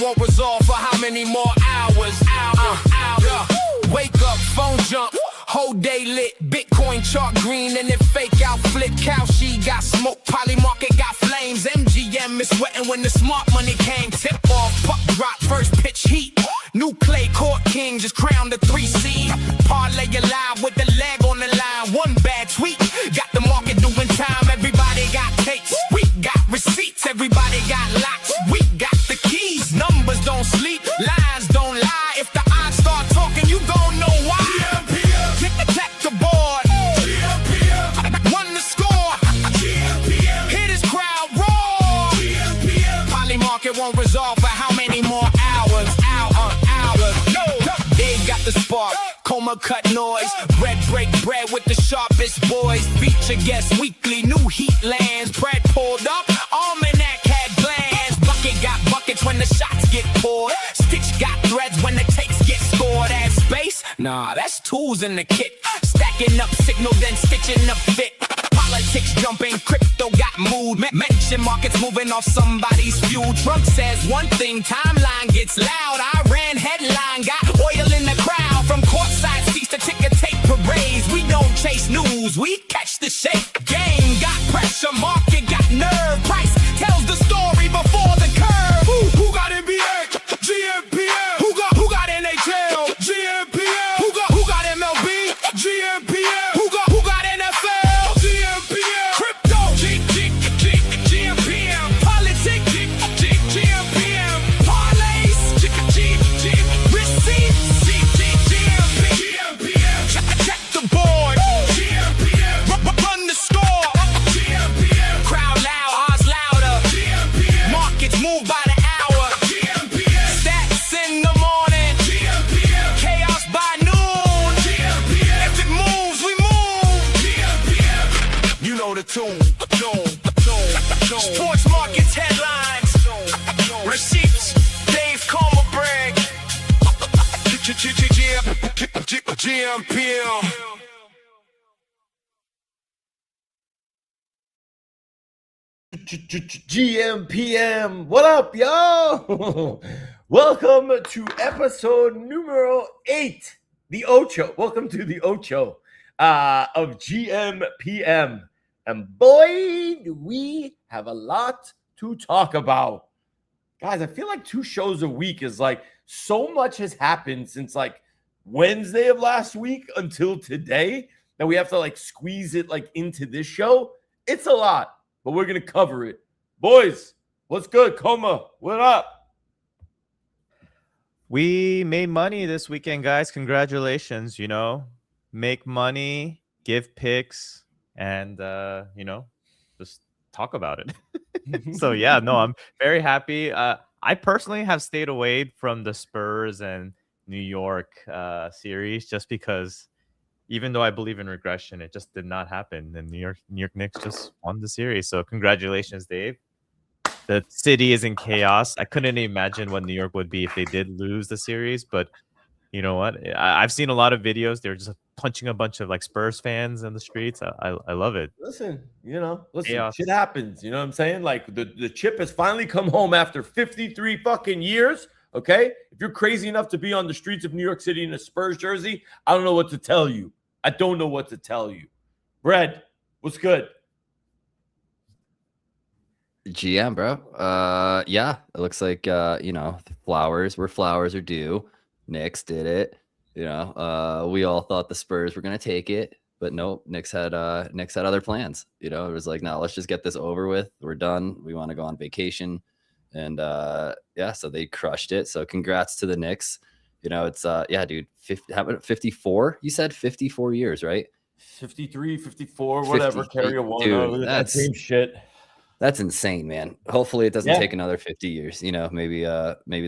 Won't resolve for how many more hours? Wake up, phone jump, whole day lit. Bitcoin chart green and it fake out flip. Cow she got smoke, poly market got flames. MGM is sweating when the smart money came. Tip off, puck drop, first pitch heat. New clay court king just crowned the 3 seed. Parlay alive with the leg on the line. One bad tweet, got the market doing time. Everybody got tapes, we got receipts. Everybody got locks, we got the keys. Numbers don't sleep, lines don't lie. If the odds start talking, you gon' know why. Check the board, won the score. Hit his crowd roar. Poly market won't resolve for how many more hours? They got the spark, coma cut noise. Bread break bread with the sharpest boys. Feature guest weekly, new heat lands. Bread pulled up, almanac had glands. Bucket got buckets when the shots get poured. Stitch got threads when the takes get scored. Add space? Nah, that's tools in the kit. Stacking up signal, then stitching up fit. Politics jumping, crypto got mood. Mention markets moving off somebody's fuel. Trump says one thing, timeline gets loud. Iran headline got oil in the crowd. From courtside seats to ticker tape parades. We don't chase news, we catch the shape. Game got pressure, market got nerve. Price tells the story before the curve. Who got NBA? gmPM. Who got NHL? gmPM. Who got MLB? gmPM. Who got NFL? gmPM. Crypto? gmPM. Politics? gmPM. Parlays? Receipts? gmPM. Check the board. gmPM. Run the score. gmPM. Crowd loud, odds louder. gmPM. Markets move by the hour. gmPM. Stats in the morning. gmPM. Chaos by noon. gmPM. If it moves, we move. gmPM. You know the tune. Sports markets headlines. Receipts. Dave Comer brag. gmPM. gmPM. What up, yo? Welcome to episode numero 8, the Ocho. Welcome to the Ocho of gmPM. And boy, do we have a lot to talk about. Guys, I feel like 2 shows a week is like so much has happened since like Wednesday of last week until today that we have to like squeeze it like into this show. It's a lot, but we're going to cover it. Boys, what's good? Coma, what up? We made money this weekend, guys. Congratulations. Make money, give picks, and, just talk about it. So, yeah, no, I'm very happy. I personally have stayed away from the Spurs and New York series just because even though I believe in regression, it just did not happen. And New York Knicks just won the series. So congratulations, Dave. The city is in chaos. I couldn't imagine what New York would be if they did lose the series. But you know what? I've seen a lot of videos. They're just punching a bunch of like Spurs fans in the streets. I love it. Listen, shit happens. You know what I'm saying? Like the chip has finally come home after 53 fucking years. Okay, if you're crazy enough to be on the streets of New York City in a Spurs jersey, I don't know what to tell you. I don't know what to tell you. Brad, what's good? GM, bro. Yeah, it looks like the flowers are due. Knicks did it. We all thought the Spurs were gonna take it, but nope. Knicks had other plans. It was like, no, let's just get this over with. We're done. We want to go on vacation. And so they crushed it. So congrats to the Knicks. It's dude, 54. You said 54 years, right? 53, 54, whatever. Carry a one. Dude, that same shit. That's insane, man. Hopefully it doesn't take another 50 years. Maybe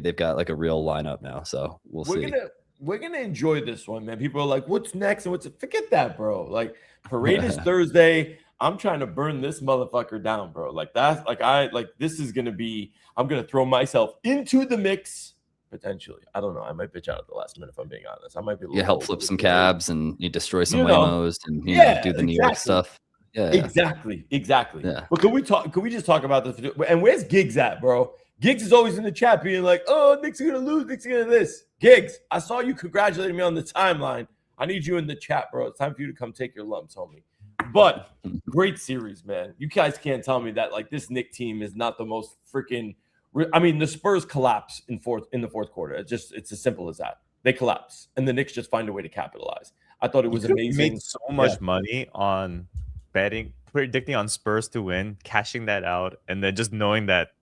they've got like a real lineup now. So we'll see. We're gonna enjoy this one, man. People are like, what's next? And forget that, bro. Like, parade is Thursday. I'm trying to burn this motherfucker down, bro. Like that's like this is gonna be. I'm gonna throw myself into the mix potentially. I don't know. I might bitch out at the last minute if I'm being honest. I might be. You help flip some cabs and you destroy some You know. Waymos and do the New York stuff. Yeah, exactly. Yeah. But can we just talk about this? And where's Giggs at, bro? Giggs is always in the chat being like, "Oh, Knicks are gonna lose. Knicks are gonna this." Giggs, I saw you congratulating me on the timeline. I need you in the chat, bro. It's time for you to come take your lumps, homie. But great series, man. You guys can't tell me that like this Knicks team is not the most freaking. I mean, the Spurs collapse in the fourth quarter. It's as simple as that. They collapse, and the Knicks just find a way to capitalize. I thought it was amazing. Made so much money on predicting on Spurs to win, cashing that out, and then just knowing that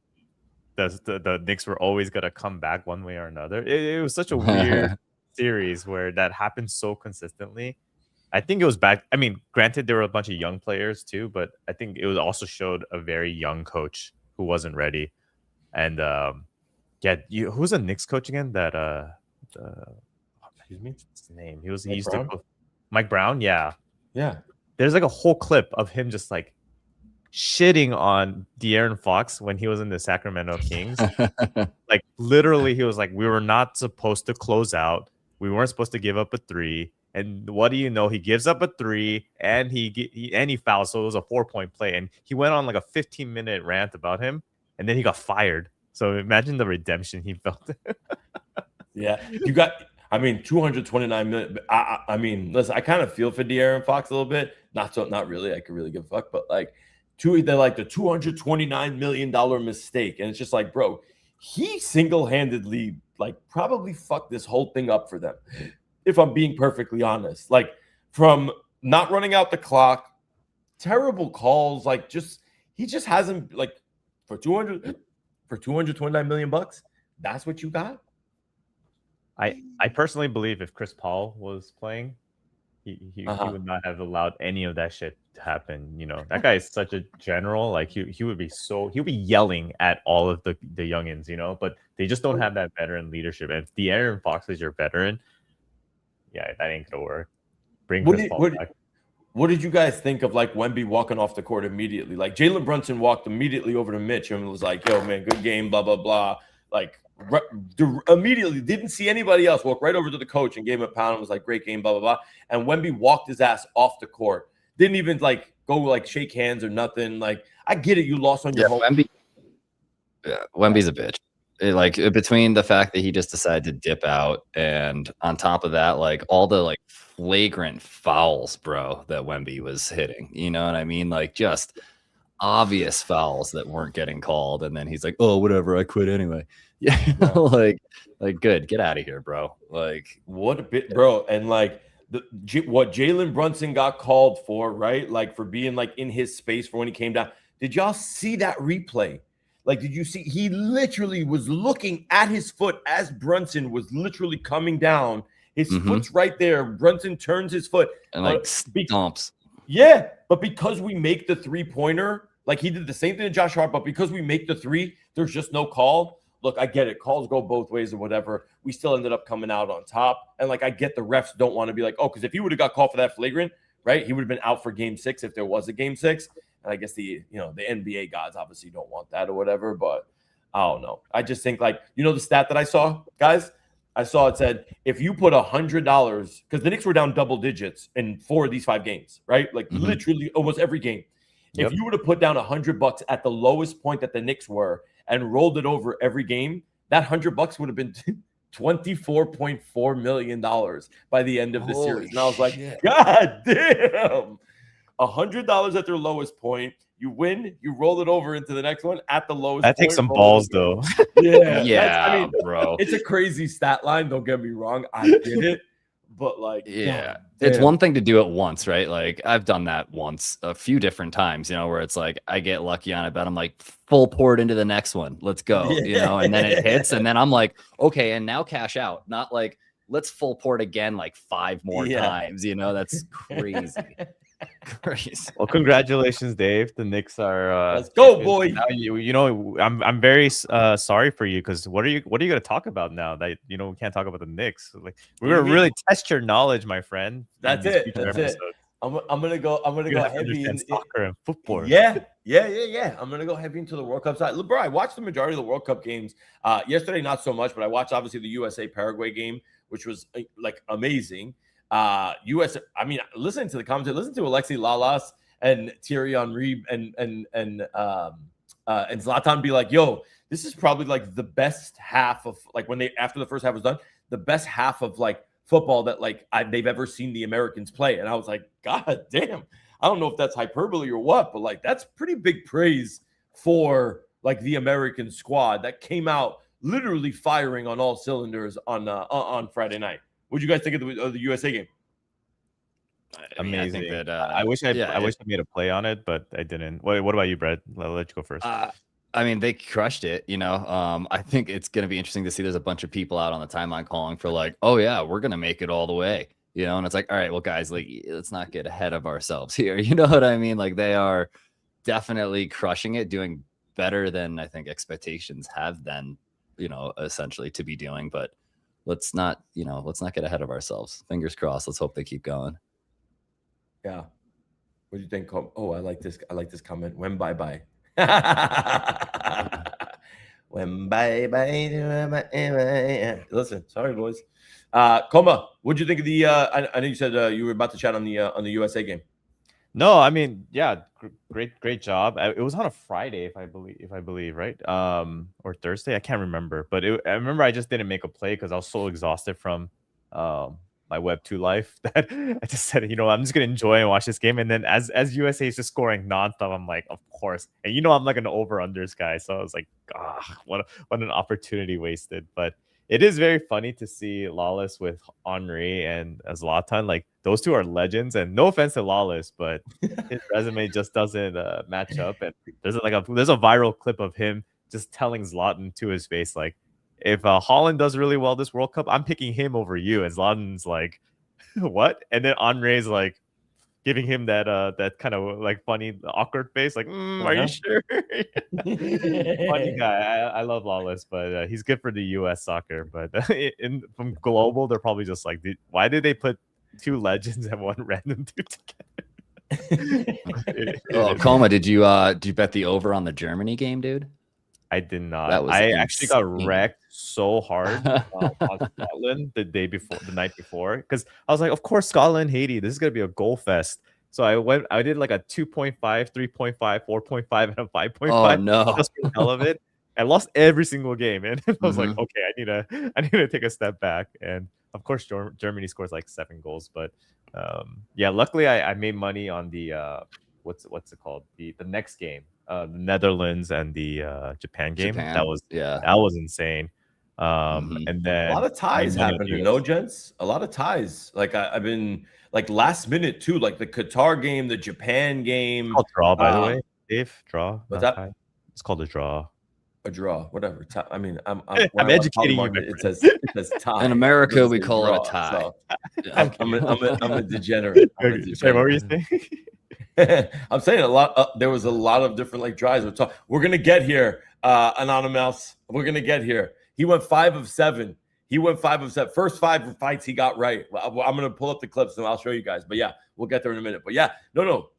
the Knicks were always gonna come back one way or another. It was such a weird series where that happened so consistently. I think it was back. I mean, granted, there were a bunch of young players too, but I think it was also showed a very young coach who wasn't ready. And who's the Knicks coach again? That Excuse me, what's his name? He used to Mike Brown. Yeah. Yeah. There's like a whole clip of him just like shitting on De'Aaron Fox when he was in the Sacramento Kings. Like literally, he was like, "We were not supposed to close out. We weren't supposed to give up a 3." And what do you know? He gives up a 3 and he fouls. So it was a 4-point play. And he went on like a 15-minute rant about him. And then he got fired. So imagine the redemption he felt. Yeah. You got, I mean, 229 million. I mean, listen, I kind of feel for De'Aaron Fox a little bit. Not really. I could really give a fuck. But like, they're like the $229 million mistake. And it's just like, bro, he single-handedly like probably fucked this whole thing up for them. If I'm being perfectly honest, like from not running out the clock, terrible calls, like he just hasn't like for 229 million bucks. That's what you got. I personally believe if Chris Paul was playing, he would not have allowed any of that shit to happen. You know, that guy is such a general. Like he would be yelling at all of the youngins. You know, but they just don't have that veteran leadership. And if De'Aaron Fox is your veteran. Yeah, that ain't gonna work. Bring Chris Paul back. What did you guys think of like Wemby walking off the court immediately? Like Jalen Brunson walked immediately over to Mitch and was like, "Yo, man, good game, blah blah blah." Like immediately didn't see anybody else. Walked right over to the coach and gave him a pound and was like, "Great game, blah blah blah." And Wemby walked his ass off the court. Didn't even like go like shake hands or nothing. Like I get it, you lost on your home. Wemby's a bitch. Between the fact that he just decided to dip out and on top of that, like all the like flagrant fouls, bro, that Wemby was hitting, you know what I mean? Like just obvious fouls that weren't getting called. And then he's like, "Oh, whatever, I quit anyway." Yeah. like good, get out of here, bro. Like what a bit, bro. And like what Jalen Brunson got called for, right? Like for being like in his space for when he came down. Did y'all see that replay? Like, did you see? He literally was looking at his foot as Brunson was literally coming down. His foot's right there. Brunson turns his foot and like stomps. Yeah, but because we make the 3-pointer, like he did the same thing to Josh Hart, but because we make the 3, there's just no call. Look, I get it. Calls go both ways or whatever. We still ended up coming out on top. And like, I get the refs don't want to be like, oh, because if he would have got called for that flagrant, right, he would have been out for game 6 if there was a game 6. And I guess the NBA gods obviously don't want that or whatever, but I don't know. I just think like, the stat that I saw, guys, I saw it said, if you put $100, because the Knicks were down double digits in 4 of these 5 games, right? Like literally almost every game. Yep. If you were to put down $100 at the lowest point that the Knicks were and rolled it over every game, that $100 would have been $24.4 million by the end of the series. And I was like, God damn. $100 at their lowest point. You win, you roll it over into the next one at the lowest. That takes some balls, though. Yeah, bro. It's a crazy stat line. Don't get me wrong. I get it. But like, yeah, it's one thing to do it once, right? Like I've done that once a few different times, where it's like I get lucky on it, but I'm like full port into the next one. Let's go, and then it hits. And then I'm like, okay, and now cash out. Not like let's full port again like 5 more times. That's crazy. Crazy. Well, congratulations, Dave. The Knicks are let's go, boy. Now I'm very sorry for you because what are you going to talk about now that we can't talk about the Knicks? Like we're going to really test your knowledge, my friend. That's it. I'm gonna go You have to heavy understand soccer and football. Yeah. I'm gonna go heavy into the World Cup side. Bro, I watched the majority of the World Cup games. Yesterday, not so much, but I watched obviously the USA Paraguay game, which was like amazing. US, I mean, listening to the commentary, listen to Alexi Lalas and Thierry Henry and Zlatan be like, yo, this is probably like the best half of like when they after the first half was done, the best half of like football that like they've ever seen the Americans play. And I was like, God damn, I don't know if that's hyperbole or what, but like that's pretty big praise for like the American squad that came out literally firing on all cylinders on Friday night. What do you guys think of the USA game? Amazing. I think that I wish I made a play on it, but I didn't. What about you, Brett? I'll let you go first. I mean, they crushed it, you know. I think it's going to be interesting to see there's a bunch of people out on the timeline calling for like, oh yeah, we're going to make it all the way, you know. And it's like, all right, well, guys, like, let's not get ahead of ourselves here. You know what I mean? Like, they are definitely crushing it, doing better than I think expectations have been, you know, essentially to be doing. But let's not get ahead of ourselves. Fingers crossed. Let's hope they keep going. Yeah. What do you think? Oh, I like this comment. When bye. When bye. Listen, sorry, boys. Coma, what'd you think of the? I know you said you were about to chat on the USA game. No, I mean, yeah, great job. It was on a Friday, if I believe, right? Or Thursday, I can't remember. But I remember I just didn't make a play because I was so exhausted from my Web 2 life that I just said, you know, I'm just gonna enjoy and watch this game. And then as USA is just scoring nonstop, I'm like, of course. And you know, I'm like an over-unders guy, so I was like, what an opportunity wasted. But it is very funny to see Lawless with Henry and Zlatan. Like those two are legends. And no offense to Lawless, but his resume just doesn't match up. And there's a viral clip of him just telling Zlatan to his face, like, if Holland does really well this World Cup, I'm picking him over you. And Zlatan's like, what? And then Henry's like giving him that kind of like funny, awkward face, like, are you sure? Funny guy. I love Lawless, but he's good for the U.S. soccer. But from global, they're probably just like, why did they put two legends and one random dude together? Oh, Coma, did you bet the over on the Germany game, dude? I did not. I actually got wrecked so hard on Scotland the night before, because I was like, of course, Scotland, Haiti, this is gonna be a goal fest. So I did like a 2.5, 3.5, 4.5, and a 5.5. Oh no, just for the hell of it. I lost every single game, and I was like, okay, I need to take a step back. And of course, Germany scores like 7 goals, but yeah, luckily I made money on the what's it called, the next game. The Netherlands and the Japan game. That was insane. And then a lot of ties happening, no gents. A lot of ties. Like I've been like last minute too, like the Qatar game, the Japan game. It's called draw, by the way. Dave, draw. What's that? Tie. It's called a draw. A draw, whatever. I mean, I'm educating you. It says tie. In America, we call it a tie. So I'm a degenerate. What were you saying? I'm saying a lot. There was a lot of different like tries. We're gonna get here, Anonymous. We're gonna get here. He went 5 of 7. First 5 fights he got right. I'm gonna pull up the clips and I'll show you guys. But yeah, we'll get there in a minute. But yeah, no.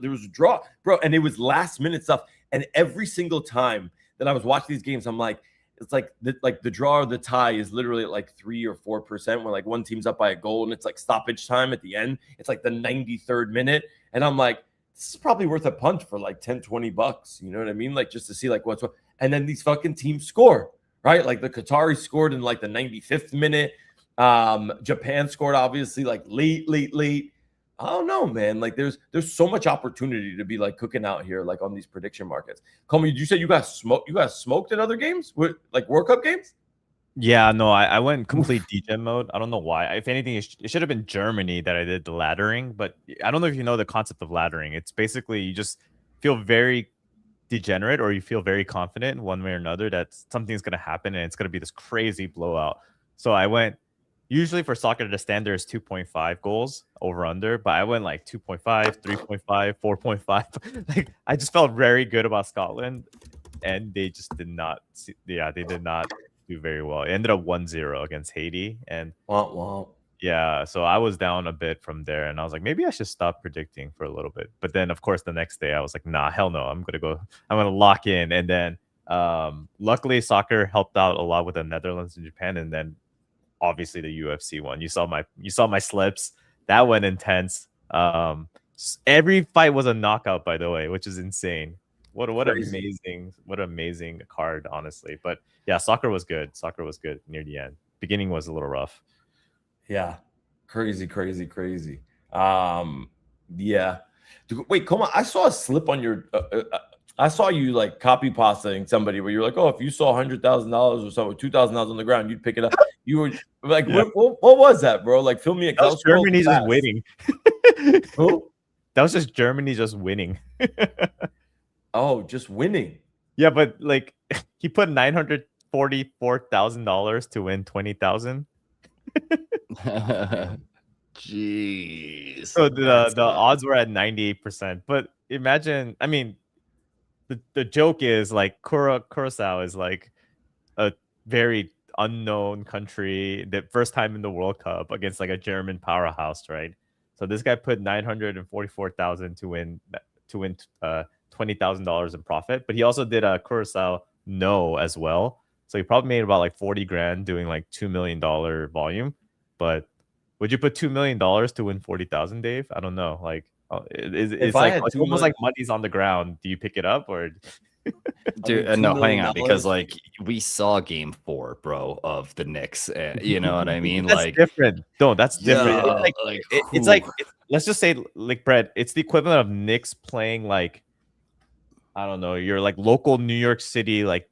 There was a draw, bro, and it was last minute stuff. And every single time that I was watching these games, I'm like, it's like the draw or the tie is literally at like 3 or 4%, where like one team's up by a goal and it's like stoppage time at the end. It's like the 93rd minute. And I'm like, this is probably worth a punt for like 10, 20 bucks. You know what I mean? Like just to see like what's what. And then these fucking teams score, right? Like the Qataris scored in like the 95th minute. Japan scored obviously like late. I don't know, man. Like there's so much opportunity to be like cooking out here, like on these prediction markets. Coleman, did you say you got smoked? You got smoked in other games with like World Cup games? Yeah, no, I went complete degen mode. I don't know why. If anything, it should have been Germany that I did the laddering, but I don't know if you know the concept of laddering. It's basically you just feel very degenerate or you feel very confident one way or another that something's going to happen and it's going to be this crazy blowout. So I went, usually for soccer, the standard is 2.5 goals over under, but I went like 2.5, 3.5, 4.5. Like I just felt very good about Scotland, and they just did not. They did not do very well. It ended up 1-0 against Haiti, and Yeah, so I was down a bit from there, and I was like, maybe I should stop predicting for a little bit. But then, of course, the next day I was like, nah, hell no, I'm gonna lock in. And then, luckily, soccer helped out a lot with the Netherlands and Japan, and then obviously the UFC one. You saw my slips. That went intense. Every fight was a knockout, by the way, which is insane. What amazing card, honestly. But yeah, soccer was good. Soccer was good near the end. Beginning was a little rough. Yeah, crazy. Yeah. Wait, come on. I saw a slip on your. I saw you like copy pasting somebody where you're like, oh, if you saw $100,000 or something, $2,000 on the ground, you'd pick it up. You were like, Yeah. what was that, bro? Like, fill me a. That was Germany just winning. Who? That was just Germany just winning. Oh, just winning. Yeah, but like he put $944,000 to win 20,000. Jeez. So the odds were at 98%. But imagine, I mean, the joke is like Curacao is like a very unknown country, the first time in the World Cup against like a German powerhouse, right? So this guy put 944,000 to win $20,000 in profit, but he also did a Curacao no as well. So he probably made about like 40 grand doing like $2 million volume. But would you put $2 million to win 40,000, Dave? I don't know. Like, it's like it's almost like money's on the ground. Do you pick it up or? Dude, no, hang on, because like we saw game 4, bro, of the Knicks. You know what I mean? That's like different. No, that's different. Yeah, It's like let's just say, like, Brett, it's the equivalent of Knicks playing like, I don't know, your like local New York City like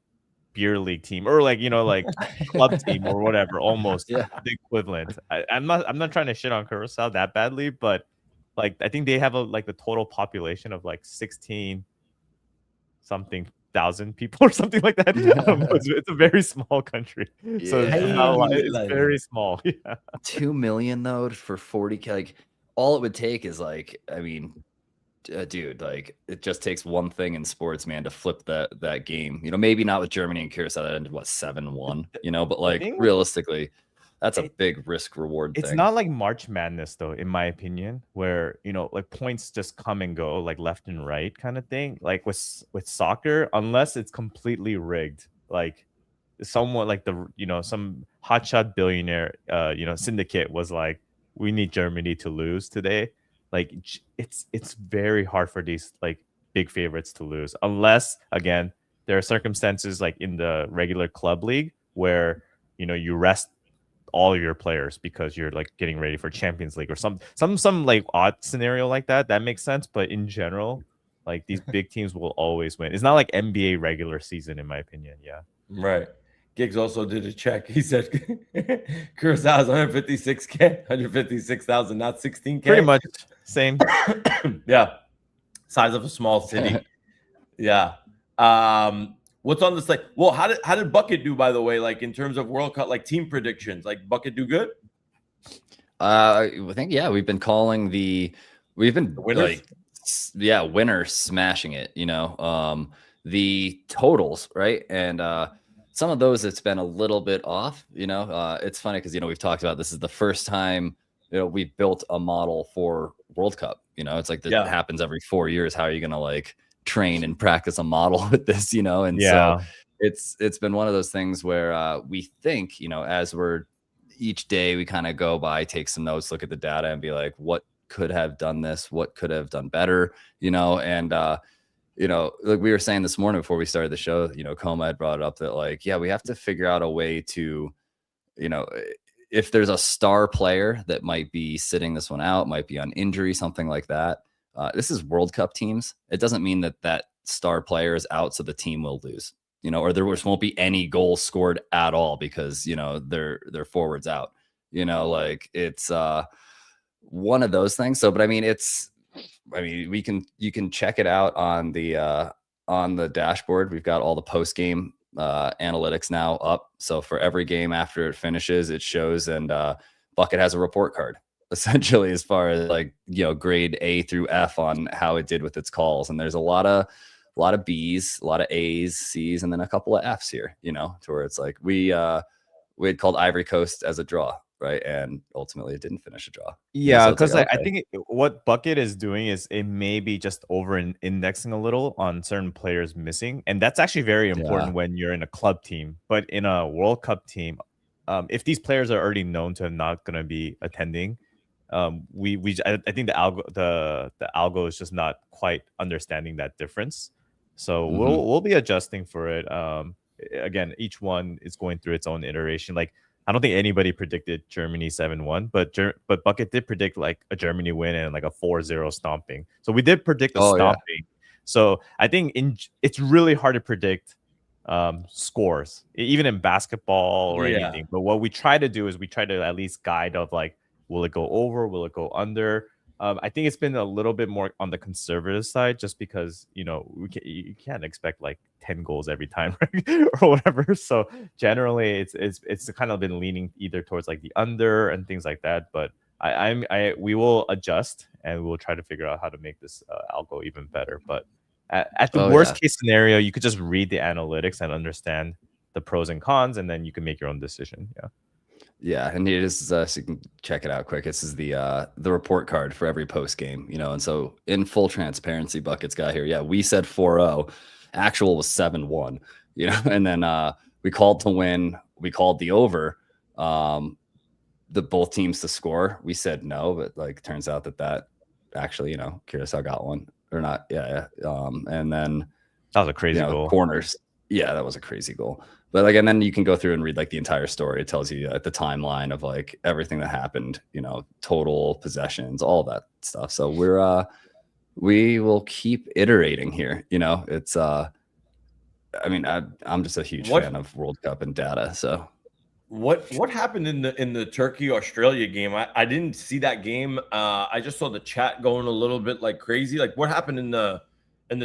beer league team, or like, you know, like club team or whatever. Almost Yeah. the equivalent. I'm not trying to shit on Curacao that badly, but like I think they have like the total population of like 16 something thousand people or something like that. I don't know. It's a very small country, so it's very small. Yeah. 2 million though for 40K. Like all it would take is like, I mean, dude, like it just takes one thing in sports, man, to flip that game. You know, maybe not with Germany and Curacao that ended what 7-1. You know, but like realistically, that's a big risk reward thing. It's not like March Madness though, in my opinion, where, you know, like points just come and go like left and right kind of thing. Like with soccer, unless it's completely rigged, like someone like some hotshot billionaire syndicate was like, we need Germany to lose today. Like it's very hard for these like big favorites to lose, unless again there are circumstances like in the regular club league where, you know, you rest all your players because you're like getting ready for Champions League or some like odd scenario like that. That makes sense. But in general, like these big teams will always win. It's not like NBA regular season, in my opinion. Yeah. Right. Giggs also did a check. He said Curaçao's 156K, 156,000, not 16K. Pretty much same. Yeah. Size of a small city. Yeah. What's on the slate? Well, how did Bucket do, by the way? Like in terms of World Cup, like team predictions, like Bucket do good? I think we've been calling the winners? Like winner smashing it. You know, the totals, right? And some of those it's been a little bit off. You know, it's funny because, you know, we've talked about this is the first time, you know, we built a model for World Cup. You know, it's like that happens every 4 years. How are you going to like train and practice a model with this, you know? And so it's been one of those things where we think, you know, as we're each day we kind of go by, take some notes, look at the data and be like, what could have done this, what could have done better, you know? And you know, like we were saying this morning before we started the show, you know, Coma had brought it up that like, we have to figure out a way to, you know, if there's a star player that might be sitting this one out, might be on injury, something like that. This is World Cup teams. It doesn't mean that star player is out, so the team will lose, you know, or there won't be any goals scored at all because, you know, their forwards out, you know, like it's one of those things. So, but I mean, you can check it out on the dashboard. We've got all the post game analytics now up. So for every game after it finishes, it shows, and Bucket has a report card, essentially, as far as like, you know, grade A through F on how it did with its calls. And there's a lot of B's, a lot of A's, C's, and then a couple of F's here, you know, to where it's like we had called Ivory Coast as a draw, right? And ultimately, it didn't finish a draw. Yeah, So it's like, because I okay. think what Bucket is doing is it may be just over indexing a little on certain players missing, and that's actually very important Yeah. when you're in a club team. But in a World Cup team, if these players are already known to not going to be attending, I think the algo is just not quite understanding that difference. So Mhm. we'll be adjusting for it. Again, each one is going through its own iteration. Like I don't think anybody predicted Germany 7-1, but Bucket did predict like a Germany win and like a 4-0 stomping. So we did predict a Oh yeah. stomping. So I think it's really hard to predict scores, even in basketball or Yeah. anything. But what we try to do is we try to at least guide of like, will it go over? Will it go under? I think it's been a little bit more on the conservative side, just because you can't expect like 10 goals every time, right? or whatever. So generally, it's kind of been leaning either towards like the under and things like that. But we will adjust and we will try to figure out how to make this algo even better. But at the Oh worst yeah. case scenario, you could just read the analytics and understand the pros and cons, and then you can make your own decision. Yeah. Yeah, and it is so you can check it out quick. This is the report card for every post game, and so in full transparency, Bucket's got here. Yeah, we said 4-0, actual was 7-1, and then we called to win, we called the over, the both teams to score. We said no, but like turns out that actually, Curacao got one or not. Yeah. And then That was a crazy goal. corners. Yeah, that was a crazy goal. But like, and then you can go through and read like the entire story. It tells you the timeline of like everything that happened, total possessions, all that stuff. So we will keep iterating here. It's I mean, I'm just a huge fan of World Cup and data. So what happened in the Turkey Australia game? I didn't see that game. I just saw the chat going a little bit like crazy. Like what happened in the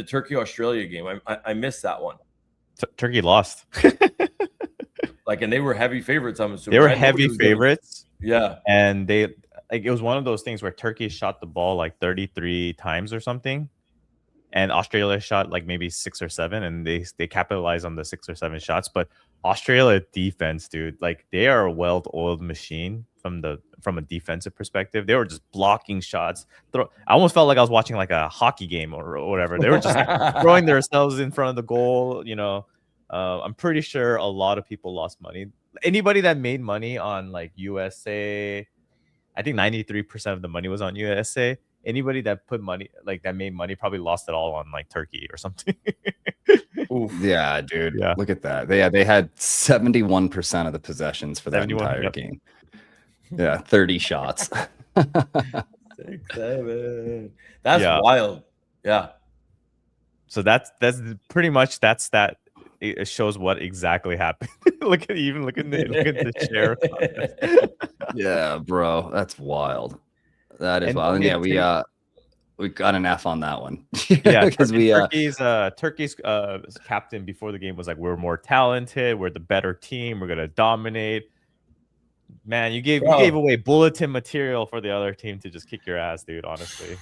Turkey Australia game? I missed that one. Turkey lost. Like, and they were heavy favorites, I'm assuming. They were right? heavy favorites. Yeah. And it was one of those things where Turkey shot the ball like 33 times or something. And Australia shot like maybe 6 or 7, and they capitalized on the 6 or 7 shots. But Australia defense, dude, like they are a well-oiled machine from a defensive perspective. They were just blocking shots. I almost felt like I was watching like a hockey game or whatever. They were just throwing themselves in front of the goal. I'm pretty sure a lot of people lost money. Anybody that made money on like USA, I think 93% of the money was on USA. Anybody that put money, like that made money, probably lost it all on like Turkey or something. Oof. Yeah, dude. Yeah. Look at that. They had 71% of the possessions for that 71, entire yep. game. Yeah, 30 shots. 6, 7. That's wild. Yeah. So that's pretty much that. It shows what exactly happened. look at the chair. Yeah, bro, that's wild. That is And wild. And yeah, we got an F on that one. Yeah, because Turkey's captain before the game was like, "We're more talented. We're the better team. We're gonna dominate." Man, you gave away bulletin material for the other team to just kick your ass, dude. Honestly,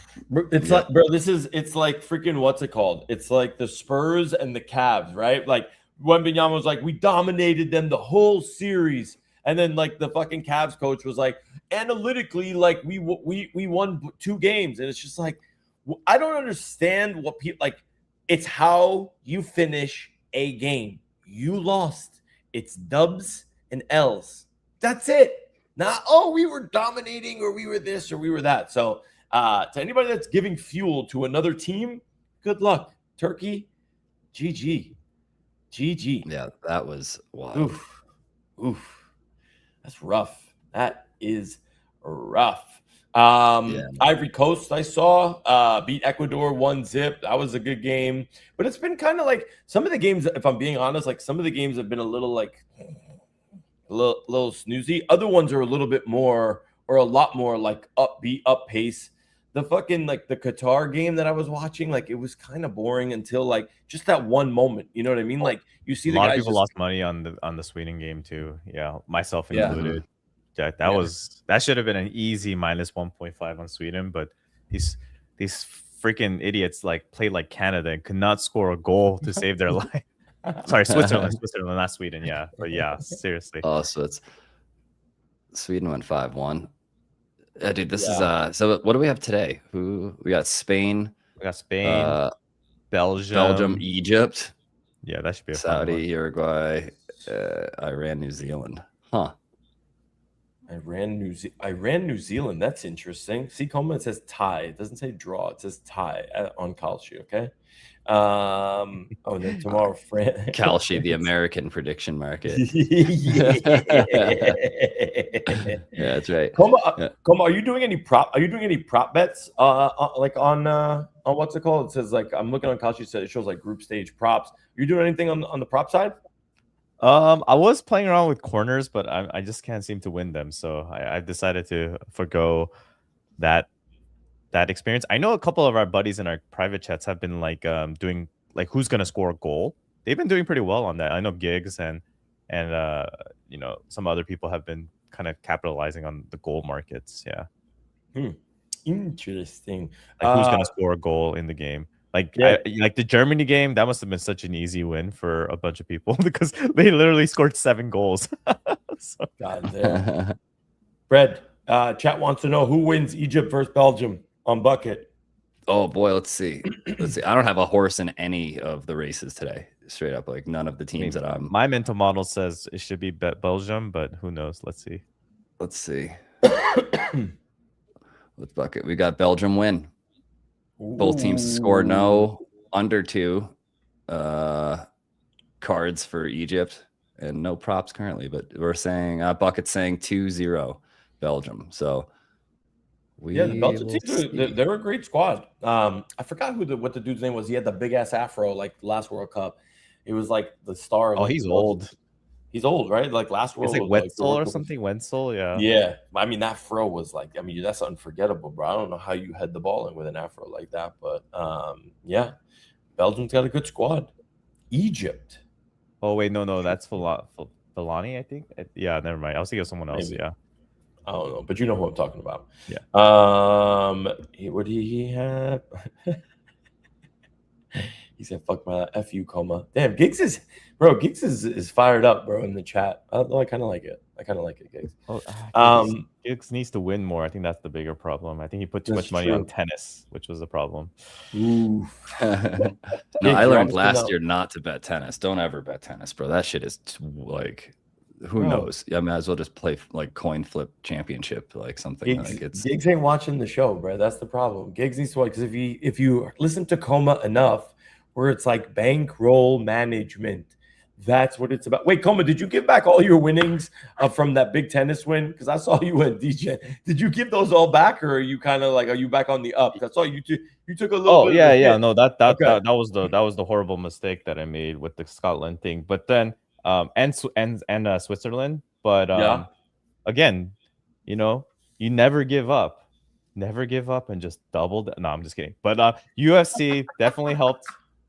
it's like, bro, it's like freaking what's it called? It's like the Spurs and the Cavs, right? Like Wembanyama was like, we dominated them the whole series, and then like the fucking Cavs coach was like, analytically, like we won 2 games, and it's just like I don't understand what people like. It's how you finish a game. You lost. It's dubs and L's. That's it. Not, we were dominating or we were this or we were that. So to anybody that's giving fuel to another team, good luck. Turkey, GG. Yeah, that was wild. Oof. That's rough. That is rough. Ivory Coast, I saw, beat Ecuador 1-0. That was a good game. But it's been kind of like some of the games, if I'm being honest, like some of the games have been a little like a little snoozy. Other ones are a little bit more or a lot more like upbeat, up pace. The fucking like the Qatar game that I was watching, like it was kind of boring until like just that one moment. You know what I mean? Like you see the a lot guys of people lost money on the Sweden game too. Yeah, myself included. That should have been an easy minus 1.5 on Sweden, but these freaking idiots like played like Canada and could not score a goal to save their life. Sorry, Switzerland, not Sweden. Yeah, but yeah, seriously. Oh, so Sweden went 5-1. Dude, this is Yeah. so what do we have today? Who we got? Spain, We got Spain, Belgium, Belgium, Egypt, Yeah, that should be a fun Saudi, one. Uruguay, Iran, New Zealand. Huh. Iran, New Zealand. That's interesting. See, Coleman, it says tie. It doesn't say draw. It says tie on Kalshi. Okay. And then tomorrow, France. Kalshi, the American prediction market. Yeah, Yeah, that's right. Coma, are you doing any prop? Are you doing any prop bets? Like on what's it called? It says like I'm looking on Kalshi. It shows like group stage props. Are you doing anything on the prop side? I was playing around with corners, but I just can't seem to win them. So I've decided to forgo that experience. I know a couple of our buddies in our private chats have been like doing like who's gonna score a goal. They've been doing pretty well on that. I know Gigs and some other people have been kind of capitalizing on the goal markets. Yeah. Interesting. Like who's gonna score a goal in the game? Like like the Germany game, that must have been such an easy win for a bunch of people because they literally scored 7 goals. So. God damn. Fred, chat wants to know who wins Egypt versus Belgium on bucket. Oh boy, let's see. I don't have a horse in any of the races today. Straight up, like none of the teams that I'm. My mental model says it should be Belgium, but who knows? Let's see. Let's bucket. We got Belgium win. Both teams score no under 2 cards for Egypt and no props currently, but we're saying bucket's saying 2-0 Belgium. So the Belgian team, they're a great squad. I forgot what the dude's name was. He had the big ass afro like last World Cup. It was like the star. Oh, he's old. He's old, right? Like last World Cup. It's like Wetzel or something. Wenzel, yeah. Yeah. I mean, that fro was like, I mean, that's unforgettable, bro. I don't know how you had the ball in with an afro like that, but yeah. Belgium's got a good squad. Egypt. Oh, wait, no, that's Filani, I think. Yeah, never mind. I was thinking of someone else. Maybe. Yeah. I don't know, but you know who I'm talking about. Yeah. What did he have? He said, "Fuck my F you, Coma." Damn, Giggs is fired up, bro, in the chat. I kind of like it. Giggs. Giggs needs to win more. I think that's the bigger problem. I think he put too much money on tennis, which was the problem. Ooh. No, I learned last year not to bet tennis. Don't ever bet tennis, bro. That shit is like, who knows? I might as well just play like coin flip championship, like something. Giggs ain't watching the show, bro. That's the problem. Giggs needs to watch, because if you listen to Coma enough, where it's like bankroll management. That's what it's about. Wait, Coma, did you give back all your winnings from that big tennis win? Because I saw you at DJ. Did you give those all back, or are you kind of like, are you back on the up? I saw you took a little. Oh yeah. No, that was the horrible mistake that I made with the Scotland thing. But then and Switzerland. But again, you never give up. Never give up and just double. No, I'm just kidding. But UFC definitely helped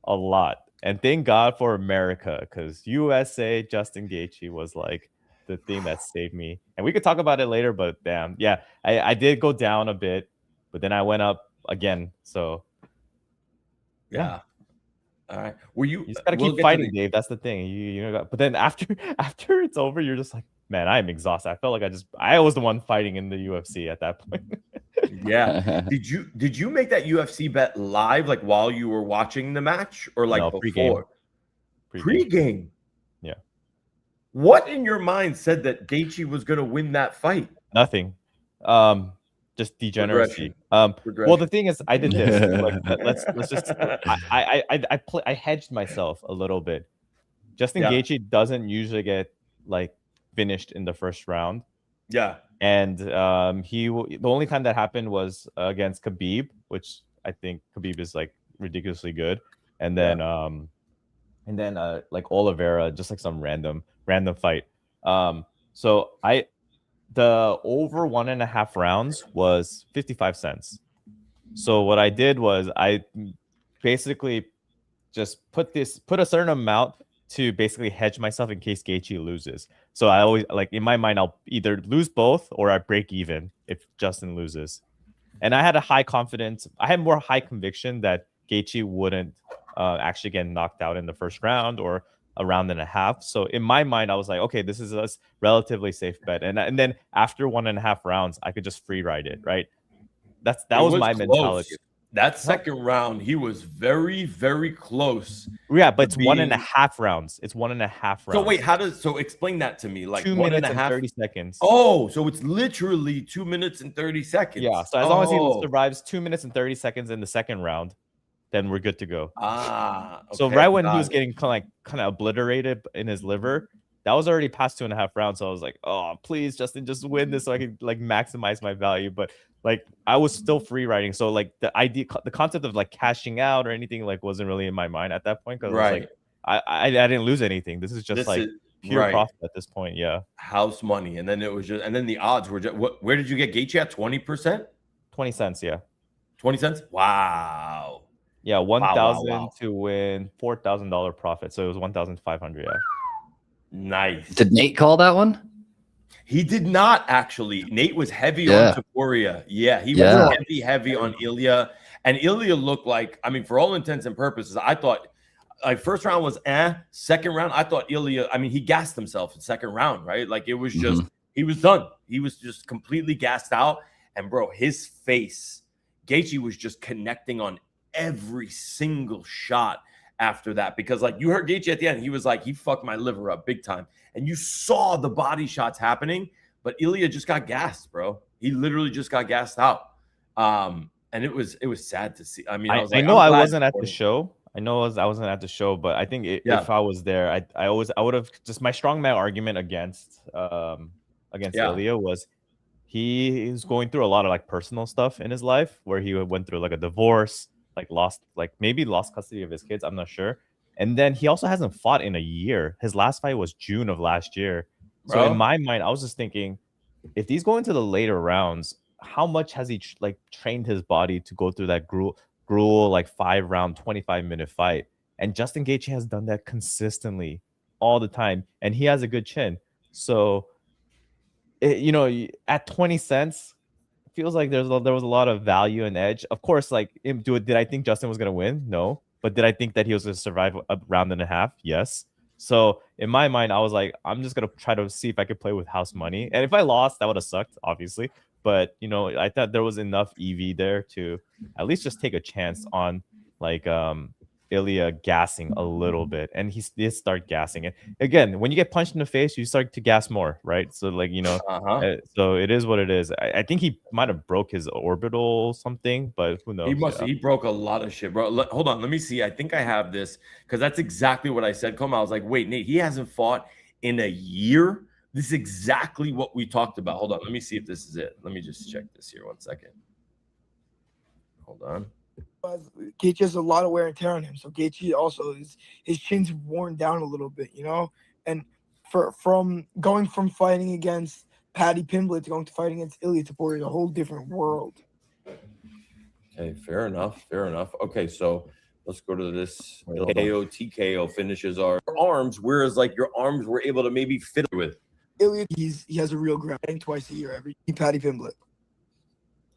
a lot, and thank God for America, because USA Justin Gaethje was like the thing that saved me. And we could talk about it later, but damn, yeah, I did go down a bit, but then I went up again. So yeah. All right. You just gotta keep fighting, Dave. That's the thing. But then after it's over, you're just like, man, I am exhausted. I felt like I was the one fighting in the UFC at that point. Yeah. Did you make that UFC bet live, like while you were watching the match, or like before? Pre-game. Yeah. What in your mind said that Gaethje was going to win that fight? Nothing. Just degeneracy. Well, the thing is, I did this. Like, let's just. I hedged myself a little bit. Justin Gaethje doesn't usually get like finished in the first round. Yeah. And the only time that happened was against Khabib, which I think Khabib is like ridiculously good. And then like Oliveira, just like some random fight. So the over 1.5 rounds was 55 cents. So what I did was I basically just put a certain amount to basically hedge myself in case Gaethje loses. So I always, like, in my mind, I'll either lose both or I break even if Justin loses. And I had I had more high conviction that Gaethje wouldn't actually get knocked out in the first round, or a round and a half. So in my mind, I was like, okay, this is a relatively safe bet. And then after 1.5 rounds, I could just free ride it, right? That It was my close. mentality. That second round, he was very, very close. Yeah, but it's being... 1.5 rounds. It's 1.5 rounds. So wait, so explain that to me. Like 2 minutes and 30 seconds. Oh, so it's literally 2 minutes and 30 seconds. Yeah. So as long as he survives 2 minutes and 30 seconds in the second round, then we're good to go. Okay, so right when he was getting kind of obliterated in his liver, that was already past 2.5 rounds. So I was like, oh, please, Justin, just win this so I can like maximize my value. But like I was still free riding. So like the concept of like cashing out or anything like wasn't really in my mind at that point. Because I was like, I didn't lose anything. This is just pure profit at this point. Yeah. House money. And then it was just, and then the odds were just, where did you get Gaethje at? 20%? 20 cents. Yeah. 20 cents? Wow. Yeah. 1,000 to win $4,000 profit. So it was 1,500. Yeah. Nice. Did Nate call that one? He did not actually. Nate was heavy on Taporia. Yeah, he was heavy on Ilya. And Ilya looked like, I mean, for all intents and purposes, I thought like first round was second round, I thought Ilya, I mean, he gassed himself in second round, right? Like it was just, he was done. He was just completely gassed out. And bro, his face, Gaethje was just connecting on every single shot after that, because like you heard Gaethje at the end, he was like, he fucked my liver up big time, and you saw the body shots happening, but Ilya just got gassed, bro. He literally just got gassed out, and it was sad to see. I mean, I wasn't at the show. I wasn't at the show, but I think if I was there, I would have just, my strongman argument against Ilya was he is going through a lot of like personal stuff in his life, where he went through like a divorce, maybe lost custody of his kids. I'm not sure. And then he also hasn't fought in a year. His last fight was June of last year. So in my mind, I was just thinking, if he's going to the later rounds, how much has he trained his body to go through that gruel like 5-round, 25-minute fight? And Justin Gaethje has done that consistently all the time, and he has a good chin. So, at 20 cents, feels like there was a lot of value and edge. Of course, did I think Justin was going to win? No. But did I think that he was going to survive a round and a half? Yes. So in my mind, I was like, I'm just going to try to see if I could play with house money. And if I lost, that would have sucked, obviously. But, I thought there was enough EV there to at least just take a chance on Ilya gassing a little bit, and he did start gassing. And again, when you get punched in the face, you start to gas more, right? So so it is what it is. I think he might have broke his orbital something, but who knows? He broke a lot of shit, bro. Hold on, let me see. I think I have this, because that's exactly what I said. I was like, wait, Nate, he hasn't fought in a year. This is exactly what we talked about. Hold on, let me see if this is it. Let me just check this here 1 second. Hold on. Gaethje has a lot of wear and tear on him, so Gaethje also his chin's worn down a little bit, And from going from fighting against Paddy Pimblett to going to fighting against Ilya Taporia is a whole different world. Okay, fair enough. Okay, so let's go to this. KO TKO finishes our arms, whereas like your arms were able to maybe fit with. Ilya, he has a real grind twice a year every Paddy Pimblett.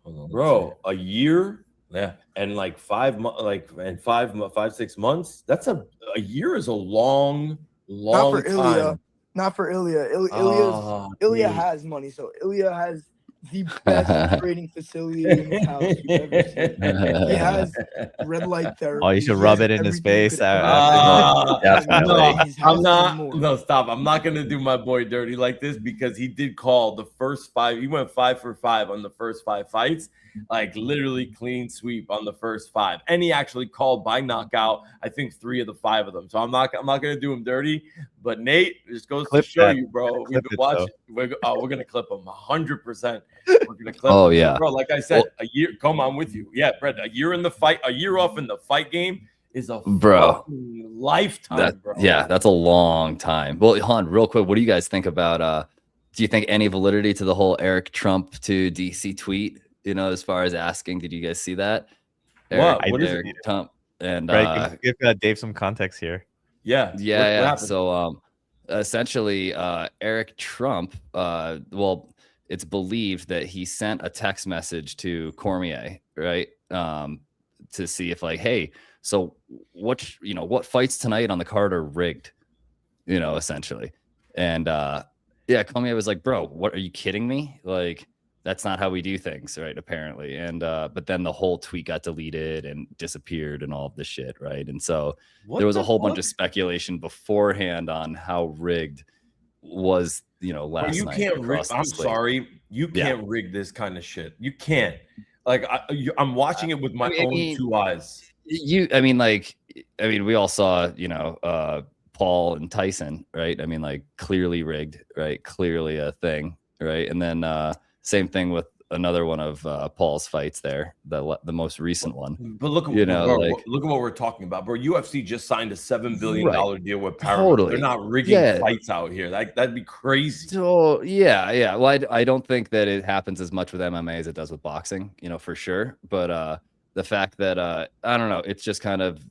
Hold on, bro, a year. Yeah, and 5 months, 6 months. That's a year is a long time. Not for Ilya. Ilya has money, so Ilya has the best training facility in his house you've ever seen. He has red light therapy. Oh, you should rub it in his face. No, stop. I'm not gonna do my boy dirty like this, because he did call the first 5. He went 5 for 5 on the first 5 fights. Like literally clean sweep on the first 5, and he actually called by knockout, I think 3 of the 5 of them. So I'm not gonna do him dirty. But Nate, just goes to show you, bro. We've been watching. We're gonna clip him 100%. We're gonna clip. Oh him. yeah, bro. Like I said, a year. Come on with you, yeah, Brett. A year in the fight, a year off in the fight game is a lifetime, bro. Yeah, that's a long time. Well, Han, real quick, what do you guys think about? Do you think any validity to the whole Eric Trump to DC tweet? As far as asking, did you guys see that? What is Eric it? Trump and give Dave some context here. Yeah. What so essentially Eric Trump, it's believed that he sent a text message to Cormier, right? To see if hey, so what fights tonight on the card are rigged? essentially. And yeah, Cormier was like, bro, what, are you kidding me? Like, that's not how we do things, right? Apparently. And but then the whole tweet got deleted and disappeared and all of this shit, right? And so there was a whole bunch of speculation beforehand on how rigged was, last you night. Can't rig. I'm slate. sorry, you can't rig this kind of shit. You can't. Like I'm watching it with my own two eyes. We all saw, Paul and Tyson, right? I mean, like, clearly rigged, right? Clearly a thing, right? And then same thing with another one of Paul's fights there, the most recent one. But look at look at what we're talking about, bro. UFC just signed a $7 billion deal with Paramount. Totally. They're not rigging fights out here. That'd be crazy. So yeah. Well, I don't think that it happens as much with MMA as it does with boxing, for sure. But the fact that I don't know, it's just kind of,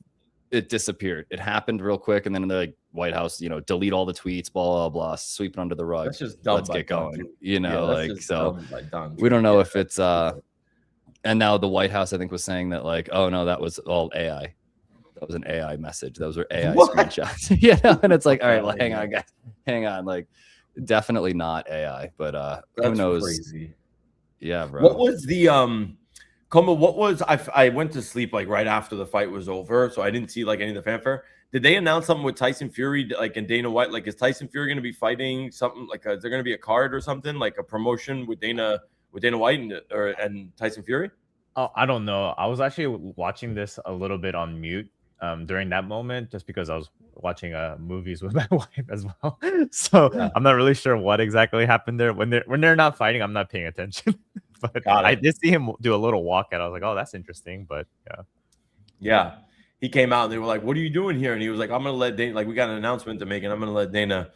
it disappeared. It happened real quick, and then the White House, delete all the tweets, blah blah blah, sweep it under the rug. That's just dumb. Let's get going. We don't know if it's and now the White House, I think, was saying that, like, oh no, that was all AI. That was an AI message. Those were AI screenshots. And it's like, all right, well, hang on, guys, hang on, like, definitely not AI, but who knows? Crazy. Yeah, bro. What was the I went to sleep like right after the fight was over, so I didn't see like any of the fanfare. Did they announce something with Tyson Fury, like, and Dana White? Like, is Tyson Fury going to be fighting something? Like, is there going to be a card or something, like a promotion with Dana White and Tyson Fury? Oh, I don't know. I was actually watching this a little bit on mute during that moment, just because I was watching movies with my wife as well. So yeah. I'm not really sure what exactly happened there. When they're not fighting, I'm not paying attention. But I did see him do a little walkout. I was like, oh, that's interesting. But yeah. He came out and they were like, what are you doing here? And he was like, I'm going to let Dana, like, we got an announcement to make, and I'm going to let Dana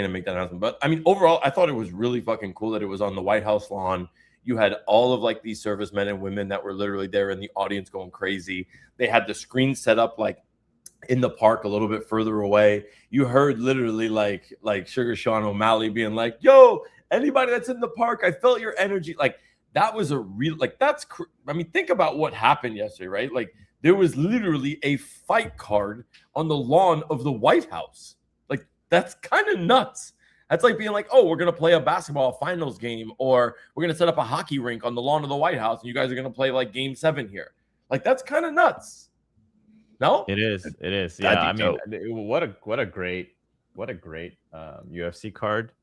make that announcement. But I mean, overall, I thought it was really fucking cool that it was on the White House lawn. You had all of like these servicemen and women that were literally there in the audience going crazy. They had the screen set up like in the park a little bit further away. You heard literally like Sugar Sean O'Malley being like, yo, anybody that's in the park, I felt your energy. Like, that was a real, like, I mean, think about what happened yesterday, right? Like, there was literally a fight card on the lawn of the White House. Like, that's kind of nuts. That's like being like, oh, we're going to play a basketball finals game, or we're going to set up a hockey rink on the lawn of the White House, and you guys are going to play like Game 7 here. Like, that's kind of nuts. No? It is. Yeah, I mean, what a great UFC card.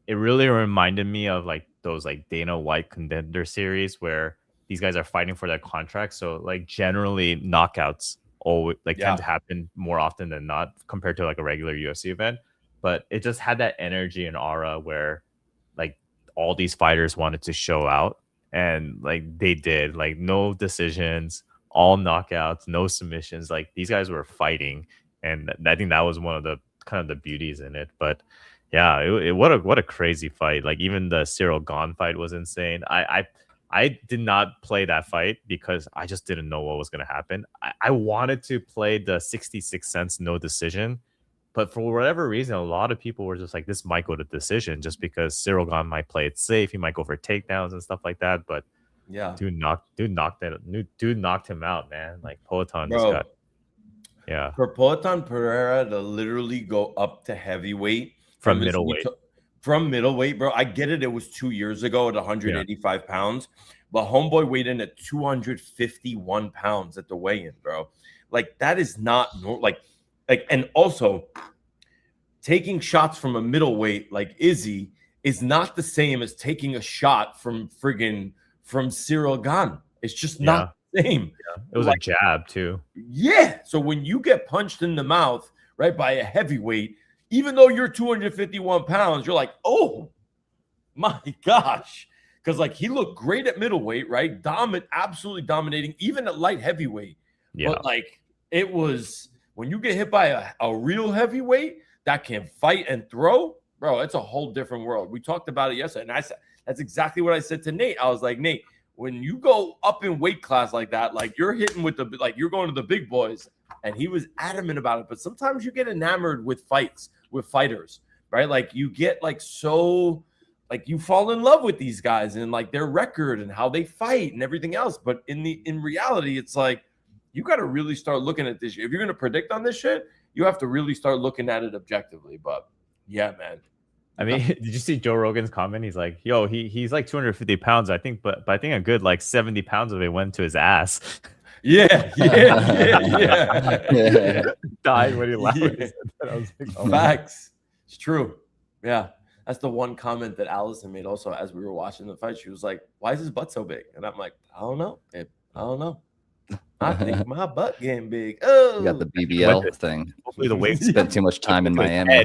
It really reminded me of like those like Dana White contender series where these guys are fighting for their contracts. So like generally knockouts always tend to happen more often than not compared to like a regular UFC event. But it just had that energy and aura where like all these fighters wanted to show out, and like they did. Like, no decisions, all knockouts, no submissions. Like, these guys were fighting, and I think that was one of the kind of the beauties in it. But yeah, what a crazy fight. Like, even the Cyril Gane fight was insane. I did not play that fight because I just didn't know what was going to happen. I wanted to play the 66 cents no decision, but for whatever reason, a lot of people were just like, this might go to decision, just because Cyril Gane might play it safe. He might go for takedowns and stuff like that. But yeah, dude knocked him out, man. Like, Poatan just got, yeah. For Poatan Pereira to literally go up to heavyweight from middleweight. From middleweight, bro. I get it. It was 2 years ago at 185 pounds, but homeboy weighed in at 251 pounds at the weigh-in, bro. Like, that is not like, and also taking shots from a middleweight like Izzy is not the same as taking a shot from Cyril Gane. It's just not the same. Yeah. It was like a jab too. Yeah. So when you get punched in the mouth, right, by a heavyweight, even though you're 251 pounds, you're like, oh my gosh. Because like, he looked great at middleweight, right? Absolutely dominating, even at light heavyweight. Yeah. But like, it was, when you get hit by a real heavyweight that can fight and throw, bro, it's a whole different world. We talked about it yesterday, and I said, that's exactly what I said to Nate. I was like, Nate, when you go up in weight class like that, like, you're hitting with you're going to the big boys. And he was adamant about it. But sometimes you get enamored with fighters, right? Like, you get like, so like, you fall in love with these guys and like their record and how they fight and everything else. But in reality, it's like, you got to really start looking at this. If you're going to predict on this shit, you have to really start looking at it objectively. But yeah, man. I mean, did you see Joe Rogan's comment? He's like, "Yo, he's like 250 pounds, I think, but I think a good like 70 pounds of it went to his ass." Yeah. Died when he laughed. Yeah. I was like, oh, Facts. It's true. Yeah. That's the one comment that Allison made also as we were watching the fight. She was like, "Why is his butt so big?" And I'm like, "I don't know, babe. I don't know. I think my butt getting big." Oh, You got the BBL thing. hopefully the weight Spent too much time in Miami.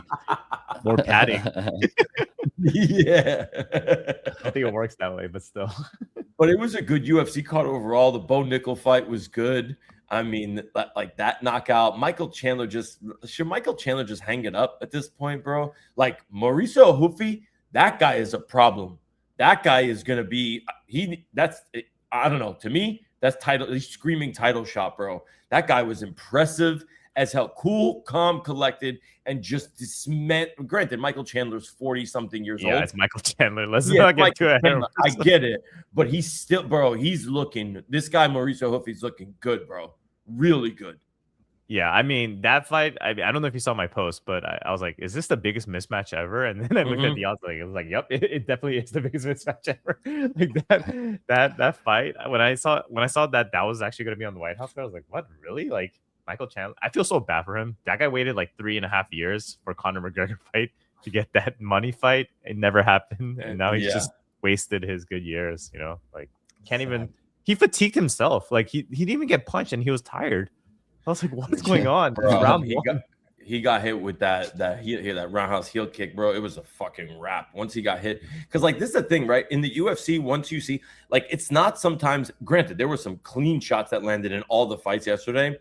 more padding. yeah. I don't think it works that way, but still. But it was a good UFC card overall. The Bo Nickel fight was good. I mean, like that knockout. Should Michael Chandler just hang it up at this point, bro? Like Mauricio Hufi, that guy is a problem. That guy is gonna be I don't know. To me, that's title. He's screaming title shot, bro. That guy was impressive as hell, cool, calm, collected, and just dismantled. Granted, Michael Chandler's 40-something years old. Yeah, it's Michael Chandler. Let's Yeah, not get Michael too ahead. Chandler, I get it, but he's still, bro. He's looking. This guy Mauricio Hufi's looking good, bro. Really good. Yeah, I mean that fight. I don't know if you saw my post, but I was like, "Is this the biggest mismatch ever?" And then I looked at the odds, like it was like, "Yep, it definitely is the biggest mismatch ever." Like that fight. When I saw that was actually going to be on the White House, I was like, "What, really?" Like Michael Chandler. I feel so bad for him. That guy waited like 3.5 years for Conor McGregor fight to get that money fight. It never happened, and now he's just wasted his good years. You know, like can't even. He fatigued himself. Like he didn't even get punched, and he was tired. I was like, "What is going on?" Bro, he got hit with that roundhouse heel kick, bro. It was a fucking wrap once he got hit. Because like this is the thing, right? In the UFC, once you see, like, it's not sometimes. Granted, there were some clean shots that landed in all the fights yesterday.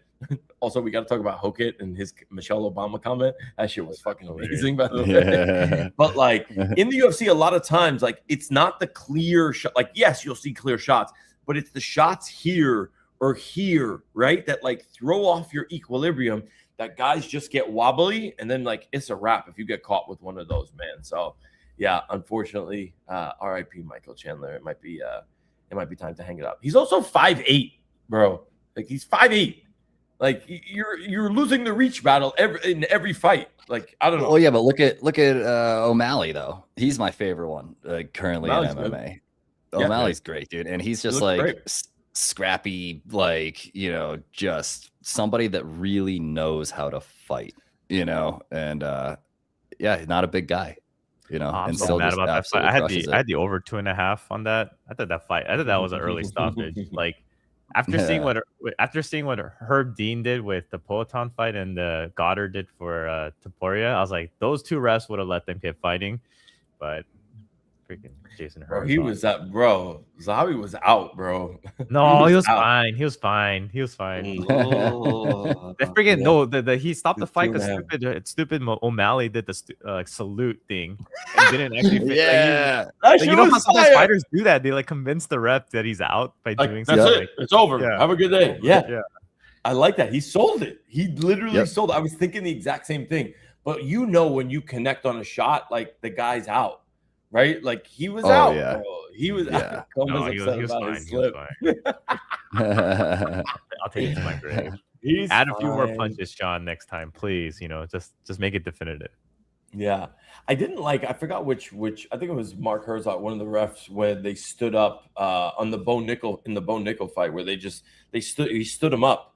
Also, we got to talk about Hokit and his Michelle Obama comment. That shit was fucking amazing, by the way. Yeah. But like in the UFC, a lot of times, like it's not the clear shot. Like, yes, you'll see clear shots, but it's the shots here or here, right? That like throw off your equilibrium, that guys just get wobbly, and then like it's a wrap if you get caught with one of those, man. So yeah, unfortunately, RIP Michael Chandler. It might be time to hang it up. He's also 5'8", bro. Like he's 5'8". Like you're losing the reach battle in every fight. Like I don't know. Oh yeah, but look at O'Malley though. He's my favorite one currently O'Malley's in MMA. good. O'Malley's great, dude, and he's just like scrappy, like, you know, just somebody that really knows how to fight, you know, and yeah, not a big guy, you know. I'm and so still mad just about that fight. absolutely I had the over 2.5 on that. I thought that was an early stoppage. Like after seeing what Herb Dean did with the Poatan fight and the Goddard did for Taporia, I was like, those two refs would have let them keep fighting, but freaking Jason Herb. He was that, bro. Zahabi was out, bro. No, he was fine. He was fine. Oh, That freaking no, he stopped the fight because stupid O'Malley did the salute thing and didn't actually. yeah, Like, you know how sometimes fighters do that? They like convince the rep that he's out by doing that's something. it. It's over. Yeah. Have a good day. Yeah. Yeah. I like that. He sold it. He literally sold it. I was thinking the exact same thing. But you know when you connect on a shot, like the guy's out, right? Like he was out, bro. He was out. No, he was fine. I'll take it to my grave. Add a few more punches, Sean, next time, please. You know, just make it definitive. Yeah. I forgot which I think it was Mark Herzog, one of the refs, when they stood up on the Bo Nickel fight, where he stood him up.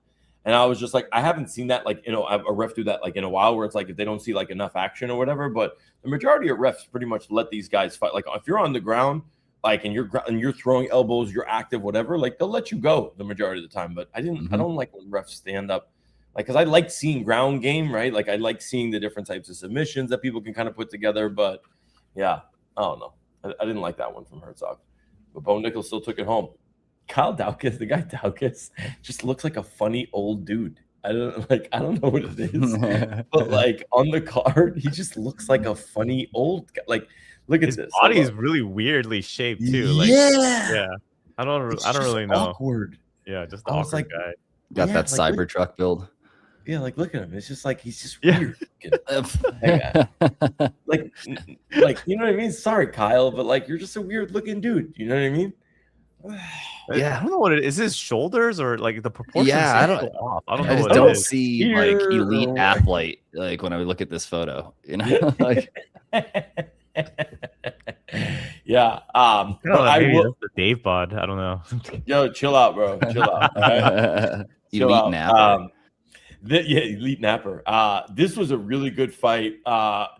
And I was just like, I haven't seen that, like, you know, a ref do that like in a while, where it's like if they don't see like enough action or whatever. But the majority of refs pretty much let these guys fight. Like if you're on the ground, like and you're throwing elbows, you're active, whatever, like they'll let you go the majority of the time. But I don't like when refs stand up, like, because I like seeing ground game, right? Like I like seeing the different types of submissions that people can kind of put together. But yeah, I don't know. I didn't like that one from Herzog. But Bo Nickel still took it home. Kyle Daukaus, the guy Daukaus, just looks like a funny old dude. I don't know what it is, but like on the card, he just looks like a funny old guy. Like, look at his this. body is really weirdly shaped too. Like, yeah. I don't really know. Awkward. Yeah, just the awkward guy. Got that like, Cybertruck build. Yeah, like look at him. It's just like he's just weird. Like you know what I mean? Sorry, Kyle, but like you're just a weird looking dude. You know what I mean? Yeah. I don't know what it is. His shoulders or like the proportions Yeah, I seem don't. so off. I don't I know just what don't it is. see like Here elite or- athlete like when I look at this photo. You know, like Yeah. Kind But of I maybe will. that's the Dave bod. I don't know. Yo, chill out, bro. Chill out. All right. Chill elite out. napper. Yeah, elite napper. This was a really good fight.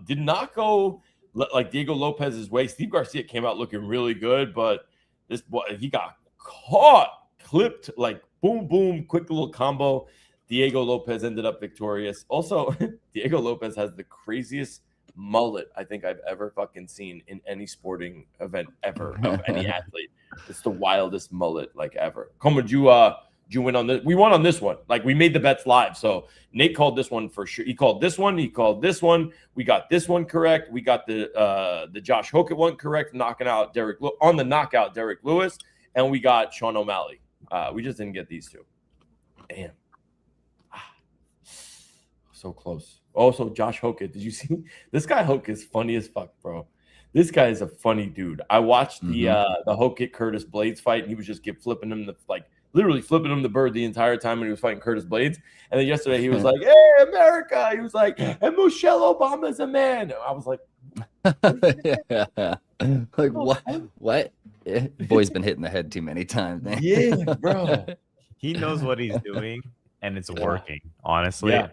Did not go like Diego Lopez's way. Steve Garcia came out looking really good, but this boy, he got caught, clipped, like boom, boom, quick little combo. Diego Lopez ended up victorious. Also, Diego Lopez has the craziest mullet I think I've ever fucking seen in any sporting event ever of any athlete. It's the wildest mullet like ever. Come, would you win on this? We won on this one. Like, we made the bets live. So Nate called this one for sure. He called this one. He called this one. We got this one correct. We got the Josh Hokett one correct, knocking out on the knockout Derek Lewis, and we got Sean O'Malley. We just didn't get these two. Damn. So close. Also, Josh Hokett. Did you see this guy? Hokett is funny as fuck, bro. This guy is a funny dude. I watched the Hokett Curtis Blades fight, and he was just flipping him literally flipping him the bird the entire time when he was fighting Curtis Blades. And then yesterday he was like, "Hey, America!" He was like, "And Michelle Obama's a man." I was like, Yeah. Like what? Boy's been hit in the head too many times, man. "Yeah, bro." He knows what he's doing, and it's working. Honestly, Yeah.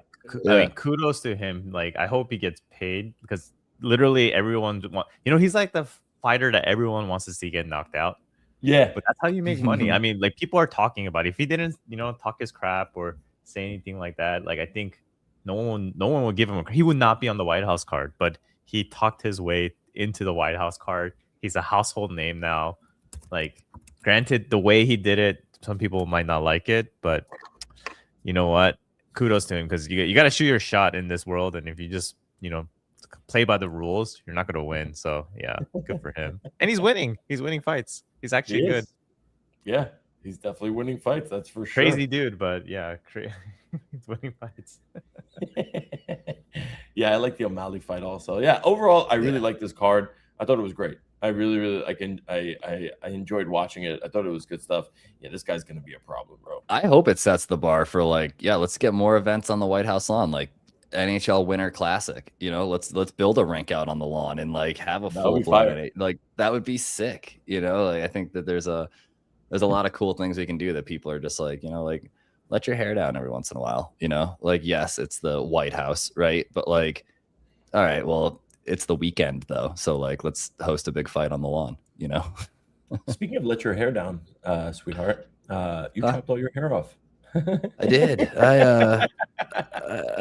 I mean, kudos to him. Like, I hope he gets paid because literally everyone he's like the fighter that everyone wants to see get knocked out. Yeah, But that's how you make money. I mean, like, people are talking about it. If he didn't, talk his crap or say anything like that, like, I think no one would give him he would not be on the White House card, but he talked his way into the White House card. He's a household name now. Like, granted, the way he did it, some people might not like it, but you know what? Kudos to him, because you got to shoot your shot in this world, and if you just play by the rules, you're not going to win. So yeah, good for him. And he's winning fights. He's actually good. Yeah, he's definitely winning fights. That's for sure. Crazy dude, but yeah, he's winning fights. Yeah, I like the O'Malley fight also. Yeah, overall, I really like this card. I thought it was great. I really I enjoyed watching it. I thought it was good stuff. Yeah, this guy's gonna be a problem, bro. I hope it sets the bar for let's get more events on the White House lawn, like NHL Winter Classic. Let's build a rink out on the lawn and have a full blown. Like, that would be sick. I think that there's a lot of cool things we can do that people are just let your hair down every once in a while. Yes, it's the White House, right? But all right, well, it's the weekend though, so let's host a big fight on the lawn. Speaking of let your hair down, sweetheart, you chopped all your hair off. I did. I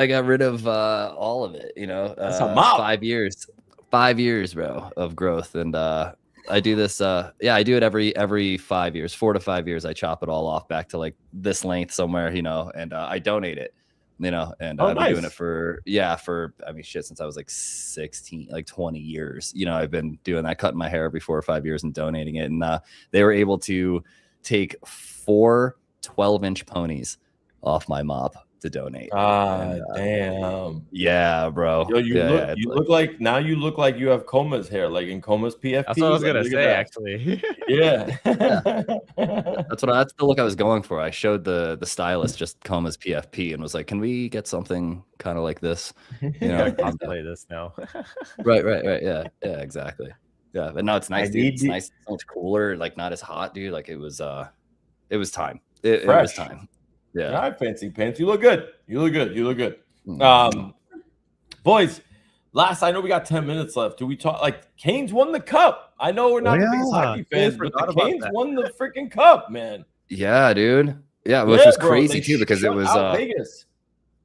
got rid of all of it. That's a mop. 5 years, 5 years, bro, of growth, and I do this. I do it every 5 years, 4 to 5 years. I chop it all off back to this length somewhere, and I donate it. And I've been doing it for since I was 16, 20 years. I've been doing that, cutting my hair every 4 or 5 years and donating it. And they were able to take 4 12-inch ponies off my mop to donate. Damn. Yeah, bro. Yo, you look like you have Coma's hair, like in Coma's PFP. That's what I was gonna say, actually. Yeah. That's the look I was going for. I showed the stylist just Coma's PFP and was like, "Can we get something kind of like this?" I'll play this now. Right. Yeah, exactly. Yeah, but no, it's nice, dude. It's nice, so much cooler, not as hot, dude. It was time. It was time. Yeah. All right, fancy pants. You look good. You look good. Boys, I know we got 10 minutes left. Do we talk Canes won the cup? I know we're not the biggest hockey fans, but the Canes won the freaking cup, man. Yeah, dude. Yeah, which was crazy too, because it was Vegas.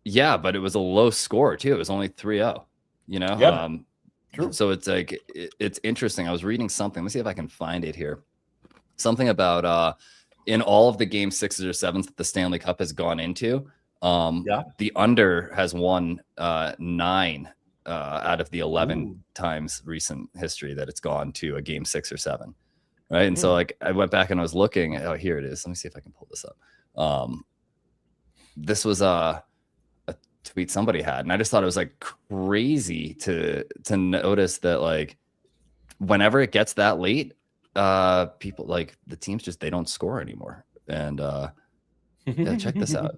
Yeah, but it was a low score too. It was only 3-0. Yep. True. So it's it's interesting. I was reading something. Let me see if I can find it here. Something about in all of the game 6s or 7s that the Stanley Cup has gone into, the under has won 9 out of the 11 times recent history that it's gone to a game 6 or 7. Right. And so I went back and I was looking. Oh, here it is. Let me see if I can pull this up. This was a tweet somebody had, and I just thought it was crazy to notice that whenever it gets that late, people like the teams just they don't score anymore. And yeah, check this out.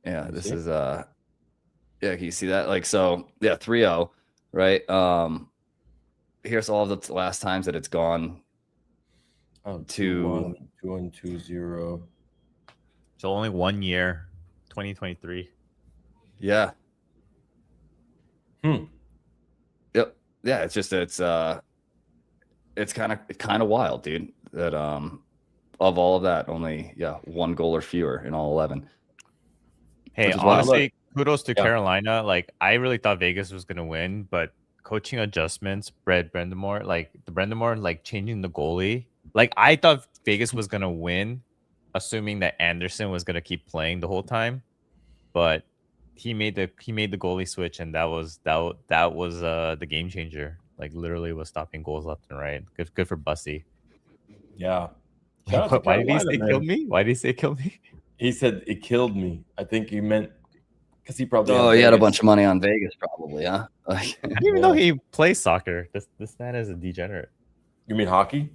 Yeah, this is yeah, can you see that? Like, so yeah, 3-0, right? Here's all of the last times that it's gone to 2-1, 2-0. So only 1 year, 2023. yeah. Hmm. Yep. Yeah, it's just it's kind of wild, dude. That of all of that, only 1 goal or fewer in all 11. Hey, Which is wild. honestly, kudos to Yeah. Carolina. Like, I really thought Vegas was gonna win, but coaching adjustments, Brendamore, like changing the goalie. Like, I thought Vegas was gonna win, assuming that Anderson was gonna keep playing the whole time, but he made the goalie switch, and that was the game changer. Like, literally was stopping goals left and right. Good for Bussy. Yeah. Shout out to Why did he say Carolina, kill man. me? Why did he say kill me? He said it killed me. I think he meant because he probably Oh, he had a bunch of money on Vegas, probably, huh? Like, I didn't even know he plays soccer. This man is a degenerate. You mean hockey?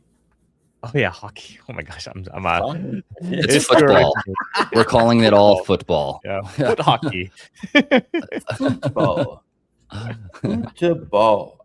Oh yeah, hockey. Oh my gosh, I'm out. it's football. We're calling it all football. Yeah, foot hockey. Football. Football.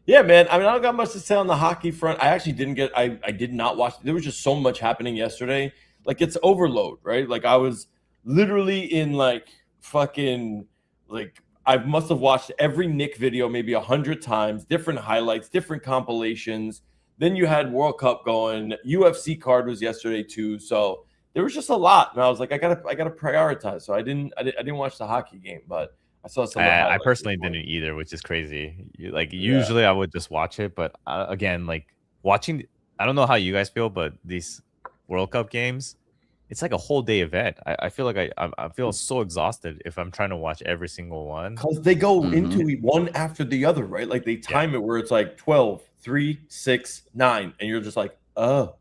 Yeah, man. I mean, I don't got much to say on the hockey front. I actually I did not watch. There was just so much happening yesterday. Like, it's overload, right? Like, I was literally in like fucking like I must have watched every Nick video maybe 100 times, different highlights, different compilations. Then you had World Cup going. UFC card was yesterday too. So there was just a lot, and I was like, I gotta prioritize. So I didn't watch the hockey game, but I saw some. I personally didn't either, which is crazy. Usually I would just watch it, but again, like watching. I don't know how you guys feel, but these World Cup games, it's like a whole day event. I feel like I feel so exhausted if I'm trying to watch every single one. Because they go into it one after the other, right? Like they time it where it's like 12, 3, 6, 9, and you're just like, oh,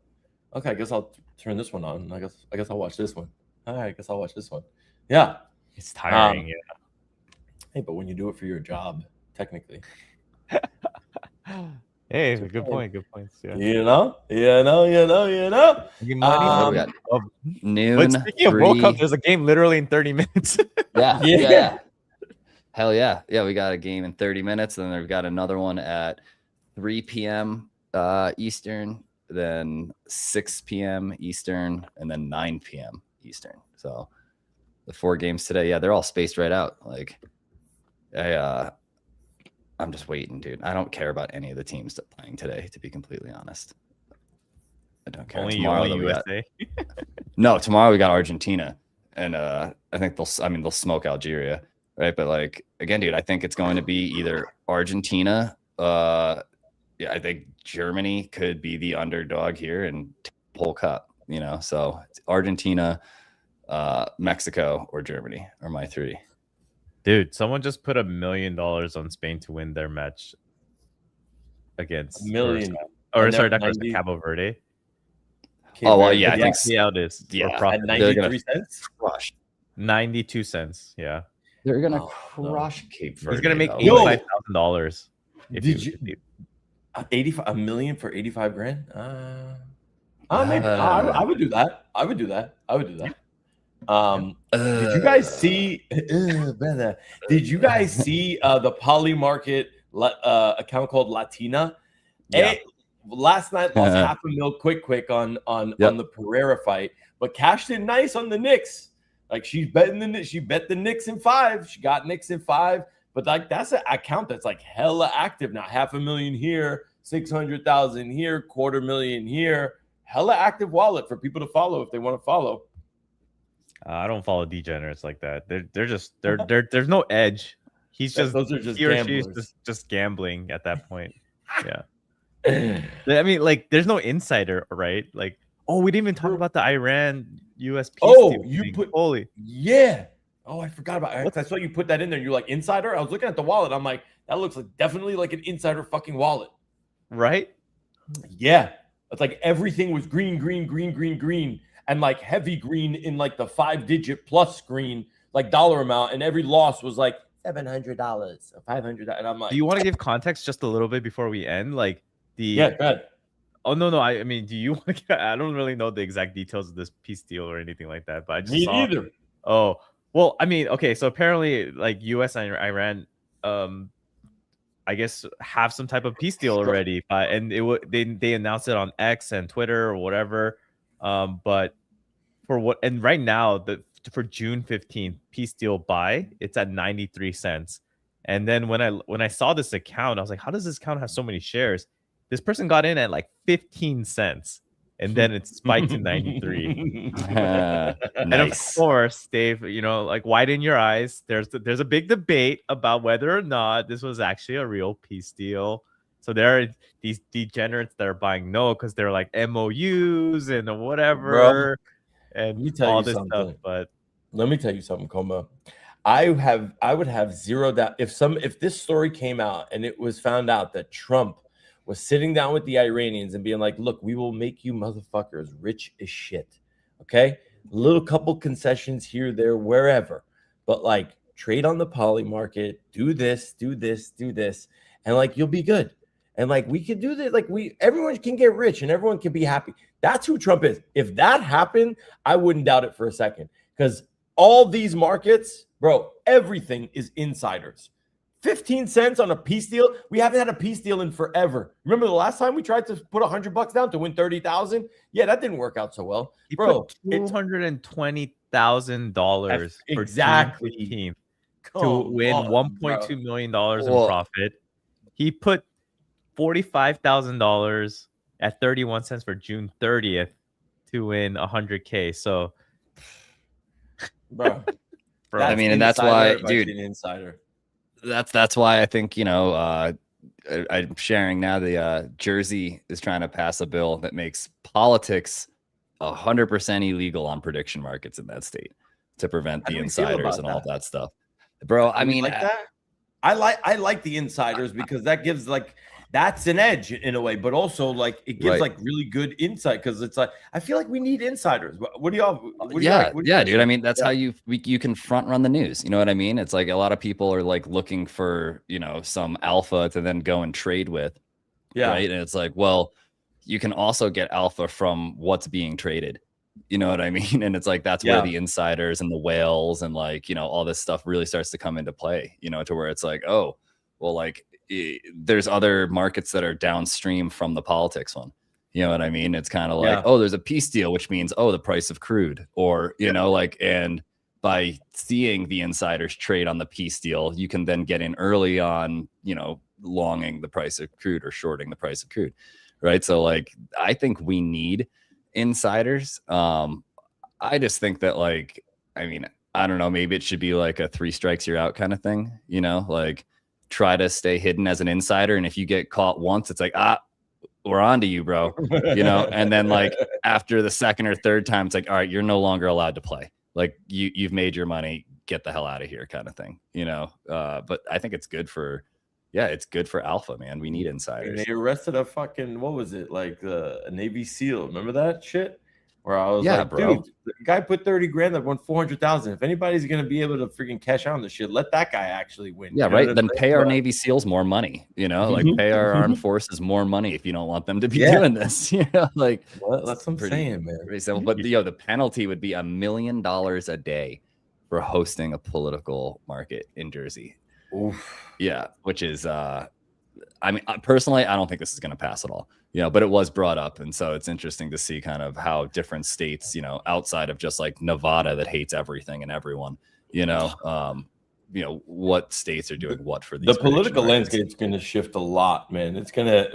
okay, I guess I'll turn this one on. I guess I'll watch this one. All right, I guess I'll watch this one. Yeah, It's tiring. Hey, but when you do it for your job, technically, Hey, good point. Good points. Yeah. you know. Making we money. got noon. But speaking of World Cup, 3. there's a game literally in 30 minutes. Yeah. Hell yeah. Yeah, we got a game in 30 minutes, and then we've got another one at 3 p.m. Eastern, then 6 p.m. Eastern, and then 9 p.m. Eastern. So the 4 games today, they're all spaced right out. Like, I'm just waiting, dude. I don't care about any of the teams that are playing today, to be completely honest. I don't care. only Tomorrow, only though, we got- USA. No, tomorrow we got Argentina, and I think they'll smoke Algeria, right? But like again, dude, I think it's going to be either Argentina. I think Germany could be the underdog here and whole cup. So it's Argentina, Mexico, or Germany are my 3. Dude, someone just put $1 million on Spain to win their match against $1 million. Or And sorry, that not 90 Cabo Verde. Oh, well, yeah, I think See how it is. Yeah, Or profit. At They're gonna 93 cents. crush. 92 cents. Yeah. They're gonna Oh, no. crush Cape Verde. He's gonna make though. Yo! $85,000. Did 85 $1 million for 85 grand? Maybe I would do that. I would do that. Did you guys see? Brother, did you guys see the Poly Market account called Latina? Yeah. Last night lost $500,000 quick on the Pereira fight, but cashed in nice on the Knicks. Like she bet the Knicks in 5. She got Knicks in 5. But like that's an account that's like hella active now. $500,000 here, 600,000 here, $250,000 here. Hella active wallet for people to follow if they want to follow. I don't follow degenerates like that. There's no edge. He's just Those are just he or she's gamblers. just gambling at that point. Yeah. I mean, like, there's no insider, right? Like, oh, we didn't even talk about the Iran US peace Oh, deal you thing. put holy. Yeah. Oh, I forgot about it. I saw you put that in there. You're like insider. I was looking at the wallet. I'm like, that looks like definitely like an insider fucking wallet. Right? Yeah. It's like everything was green, and like heavy green in like the 5-digit plus green, like dollar amount, and every loss was like $700 or $500, and I'm like, Do you want to give context just a little bit before we end? Like the yeah, go ahead. Oh no, I mean, do you want to? I don't really know the exact details of this peace deal or anything like that, but I just Me saw. neither. Oh well, I mean, okay, so apparently, like U.S. and Iran, I guess have some type of peace deal already, and they announced it on X and Twitter or whatever. But for what, and right now for June 15th peace deal buy, it's at 93 cents. And then when I saw this account, I was like, how does this account have so many shares? This person got in at like 15 cents, and then it spiked to 93. And of Nice. course, Dave, like widen your eyes. There's a big debate about whether or not this was actually a real peace deal. So there are these degenerates that are buying no because they're like MOUs and whatever, and Let me tell all you this something. stuff. But Let me tell you something, Coma. I would have zero doubt if this story came out and it was found out that Trump was sitting down with the Iranians and being like, look, we will make you motherfuckers rich as shit. Okay? Little couple concessions here, there, wherever. But like trade on the poly market, do this, and like you'll be good. And like we could do that, like everyone can get rich and everyone can be happy. That's who Trump is. If that happened, I wouldn't doubt it for a second. Because all these markets, bro, everything is insiders. 15 cents on a peace deal. We haven't had a peace deal in forever. Remember the last time we tried to put $100 down to win 30,000? Yeah, that didn't work out so well, he bro. put $220,000 exactly for June 15th to Come win on, $1.2 million in Whoa. profit. He put $45,000 at 31 cents for June 30th to win 100K. So, bro. I mean, and that's why, dude, an insider. That's why I think, I'm sharing now the Jersey is trying to pass a bill that makes politics 100% illegal on prediction markets in that state to prevent the insiders and all that stuff. Bro, I mean, like that? I like the insiders because that gives that's an edge in a way, but also like it gives like really good insight because it's like I feel like we need insiders. What do y'all? Dude. I mean, that's how you can front run the news. You know what I mean? It's like a lot of people are like looking for some alpha to then go and trade with. Yeah, right. And it's like, well, you can also get alpha from what's being traded. You know what I mean? And it's like that's where the insiders and the whales and all this stuff really starts to come into play. To where it's like, oh, well, like. There's other markets that are downstream from the politics one. You know what I mean? It's kind of like, oh, there's a peace deal, which means, the price of crude or, and by seeing the insiders trade on the peace deal, you can then get in early on, longing the price of crude or shorting the price of crude. Right. So like, I think we need insiders. I just think that I don't know, maybe it should be like a 3 strikes you're out kind of thing, try to stay hidden as an insider. And if you get caught once, it's like, we're on to you, bro. And then after the second or third time, it's like, all right, you're no longer allowed to play. Like you've made your money, get the hell out of here kind of thing, but I think it's good for, it's good for alpha, man. We need insiders. And they arrested a fucking, what was it? Like a Navy SEAL. Remember that shit? Where I was like, bro. Dude, the guy put 30 grand that won 400,000. If anybody's going to be able to freaking cash out on this shit, let that guy actually win. Yeah, right. Then pay our Navy SEAls more money, pay our armed forces more money if you don't want them to be doing this. That's what I'm saying, man. Pretty simple. But the penalty would be $1 million a day for hosting a political market in Jersey. Oof. Yeah, which is I mean, personally, I don't think this is going to pass at all. But it was brought up. And so it's interesting to see kind of how different states, outside of just like Nevada that hates everything and everyone, what states are doing what for these. The political landscape is going to shift a lot, man.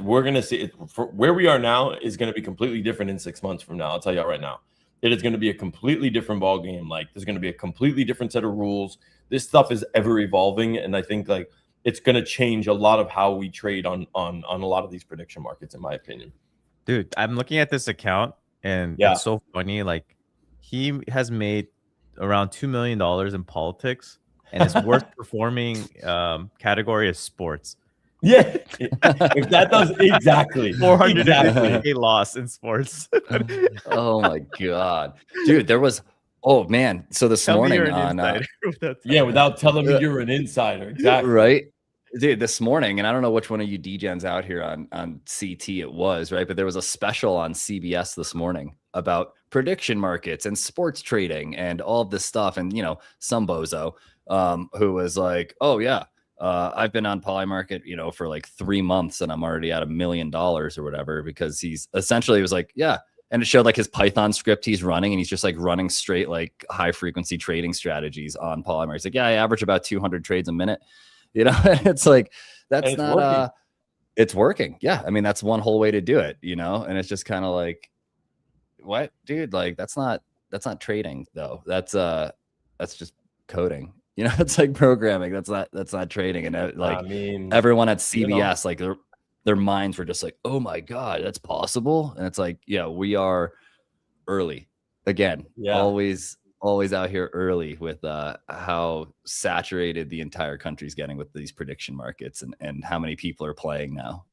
We're going to see it for where we are now is going to be completely different in 6 months from now. I'll tell you right now, it is going to be a completely different ball game. Like there's going to be a completely different set of rules. This stuff is ever evolving. And I think it's going to change a lot of how we trade on a lot of these prediction markets, in my opinion. Dude, I'm looking at this account and it's so funny. Like he has made around $2 million in politics and his worst performing category is sports. Yeah, if that does exactly 400 loss in sports. Oh my god, dude, there was Oh man, so this Tell me morning you're an on insider without Yeah, telling without telling me you're an insider. Exactly. right, dude. This morning, and I don't know which one of you DGens out here on CT it was, right? But there was a special on CBS this morning about prediction markets and sports trading and all of this stuff. And some bozo who was like, "Oh yeah, I've been on Polymarket, for like 3 months, and I'm already at $1 million or whatever," because he's essentially was like, yeah. And it showed like his Python script he's running, and he's just like running straight like high frequency trading strategies on Polymer. He's like, yeah, I average about 200 trades a minute. It's like that's not working. It's working. Yeah, I mean that's one whole way to do it. And it's just kind of like, what, dude? Like that's not trading though. That's just coding. It's like programming. That's not trading. And like I mean, everyone at CBS, like their minds were just like, oh my God, that's possible. And it's like, yeah, we are early again. Yeah. Always out here early with how saturated the entire country's getting with these prediction markets and how many people are playing now,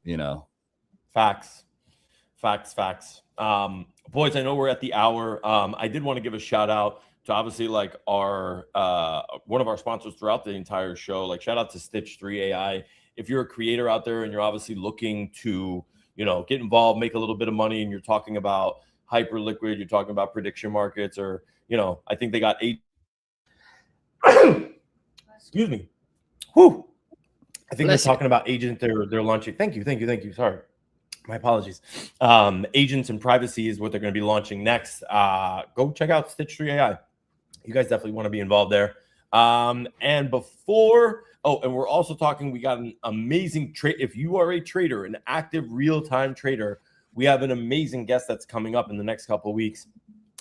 Facts. Boys, I know we're at the hour. I did want to give a shout out to obviously like our one of our sponsors throughout the entire show. Like shout out to Stitch 3 AI. If you're a creator out there and you're obviously looking to, get involved, make a little bit of money, and you're talking about Hyperliquid, you're talking about prediction markets, or, I think they got excuse me. Whew. I think they're talking about agent they're launching. Thank you. Sorry. My apologies. Agents and privacy is what they're going to be launching next. Go check out Stitch 3 AI. You guys definitely want to be involved there. And before... Oh, and we're also talking, we got an amazing trade. If you are a trader, an active real-time trader, we have an amazing guest that's coming up in the next couple of weeks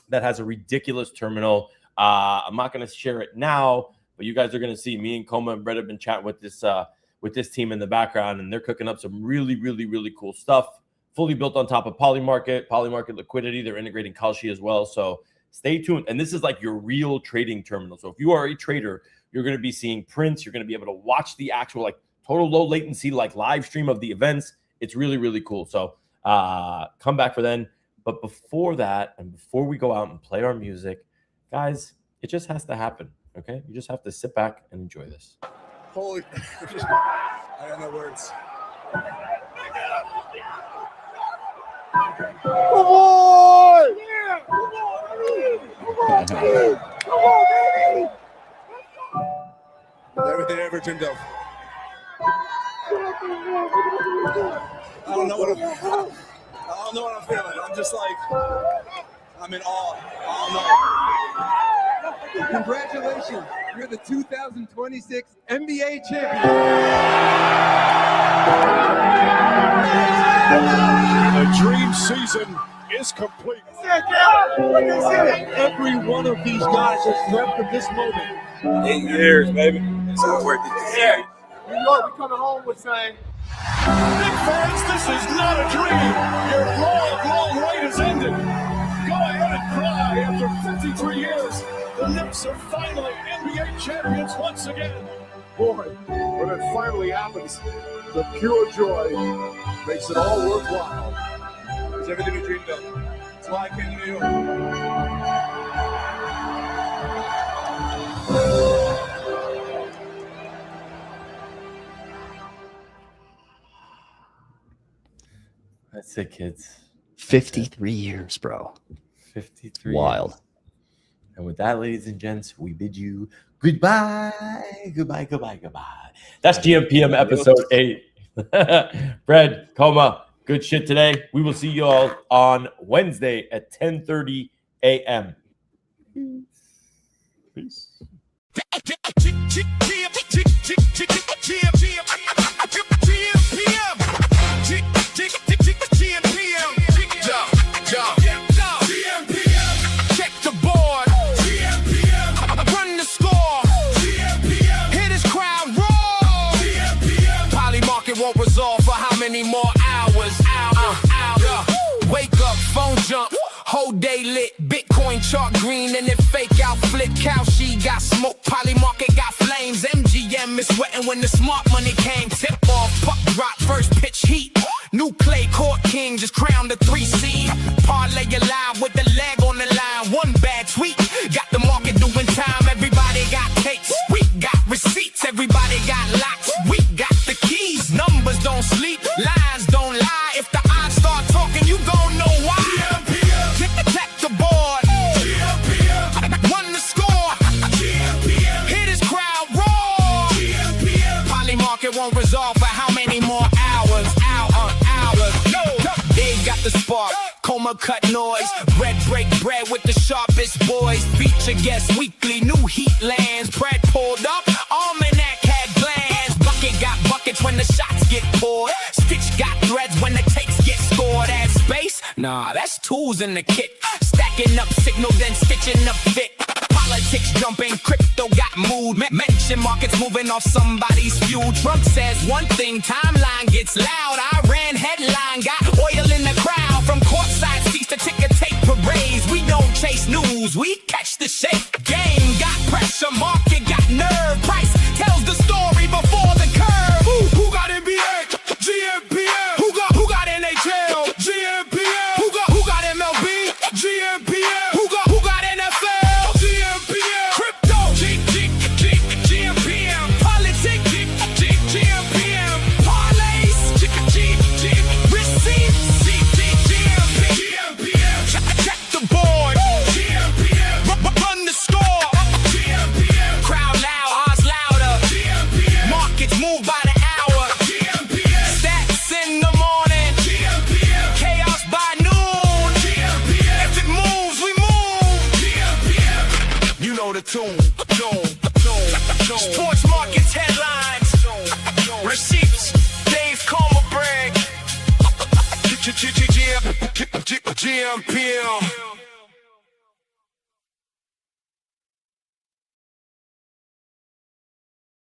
that has a ridiculous terminal. I'm not going to share it now, but you guys are going to see. Me and Coma and Brett have been chatting with this team in the background, and they're cooking up some really, really, really cool stuff. Fully built on top of Polymarket liquidity. They're integrating Kalshi as well. So stay tuned. And this is like your real trading terminal. So if you are a trader, you're going to be seeing prints. You're going to be able to watch the actual like total low latency, like live stream of the events. It's really, really cool. So come back for then. But before that, and before we go out and play our music, guys, it just has to happen. Okay. You just have to sit back and enjoy this. Holy, I got no words. Come on! Yeah! Come on, baby! Everything I ever dreamed of. I don't know what I'm feeling. I'm just like, I'm in awe. I don't know. Congratulations. You're the 2026 NBA champion. The dream season is complete. Every one of these guys has dreamt of this moment. 8 years, baby. So worth it. Yeah. New York, we coming home with saying, Big fans, this is not a dream. Your long wait has ended. Go ahead and cry. After 53 years, the Knicks are finally NBA champions once again. Boy, when it finally happens, the pure joy makes it all worthwhile. It's everything we dreamed of. That's why I came to New York. That's it, kids. 53 years, bro. 53. Wild. Years. And with that, ladies and gents, we bid you goodbye. That's gmPM episode 8. Fred, Coma, good shit today. We will see you all on Wednesday at 10:30 a.m. Peace. Won't resolve for how many more hours? Wake up, phone jump, whole day lit. Bitcoin chart green and it fake out flip. Kalshi got smoke, Polymarket got flames. MGM is sweating when the smart money came. Tip off, puck drop, first pitch heat. New clay court king just crowned the 3 seed. Parlay alive with the leg on the line. One bad tweet got the won't resolve for how many more hours? Hours. No, they got the spark. Coma cut noise. Bread break bread with the sharpest boys. Feature guests weekly. New heat lands. Bread pulled up. Almanac had glands. Bucket got buckets when the shots get poured. Stitch got threads when the takes get scored. Add space? Nah, that's tools in the kit. Stacking up signal, then stitching up fit. Politics jumping, crypto got mood. Mention markets moving off somebody's fuel. Trump says one thing, timeline gets loud. Iran headline got oil in the crowd. From courtside seats to ticker tape parades. We don't chase news, we catch the shape. Game got pressure, market got nerve. Price tells the story before the curve. Who got NBA? gmPM. Who got NHL? gmPM. Who got MLB? gmPM. Who got NFL? gmPM. Crypto? gmPM. Politics? gmPM. Parlays? Receipts? gmPM. Check the board. gmPM. Run the score. gmPM. Crowd loud, odds louder. gmPM. Markets move by the hour. gmPM. Stats in the morning. gmPM. Chaos by noon. gmPM. If it moves, we move. gmPM. You know the tune. Sports markets headlines. Receipts. Dave Coma brag. gmPM.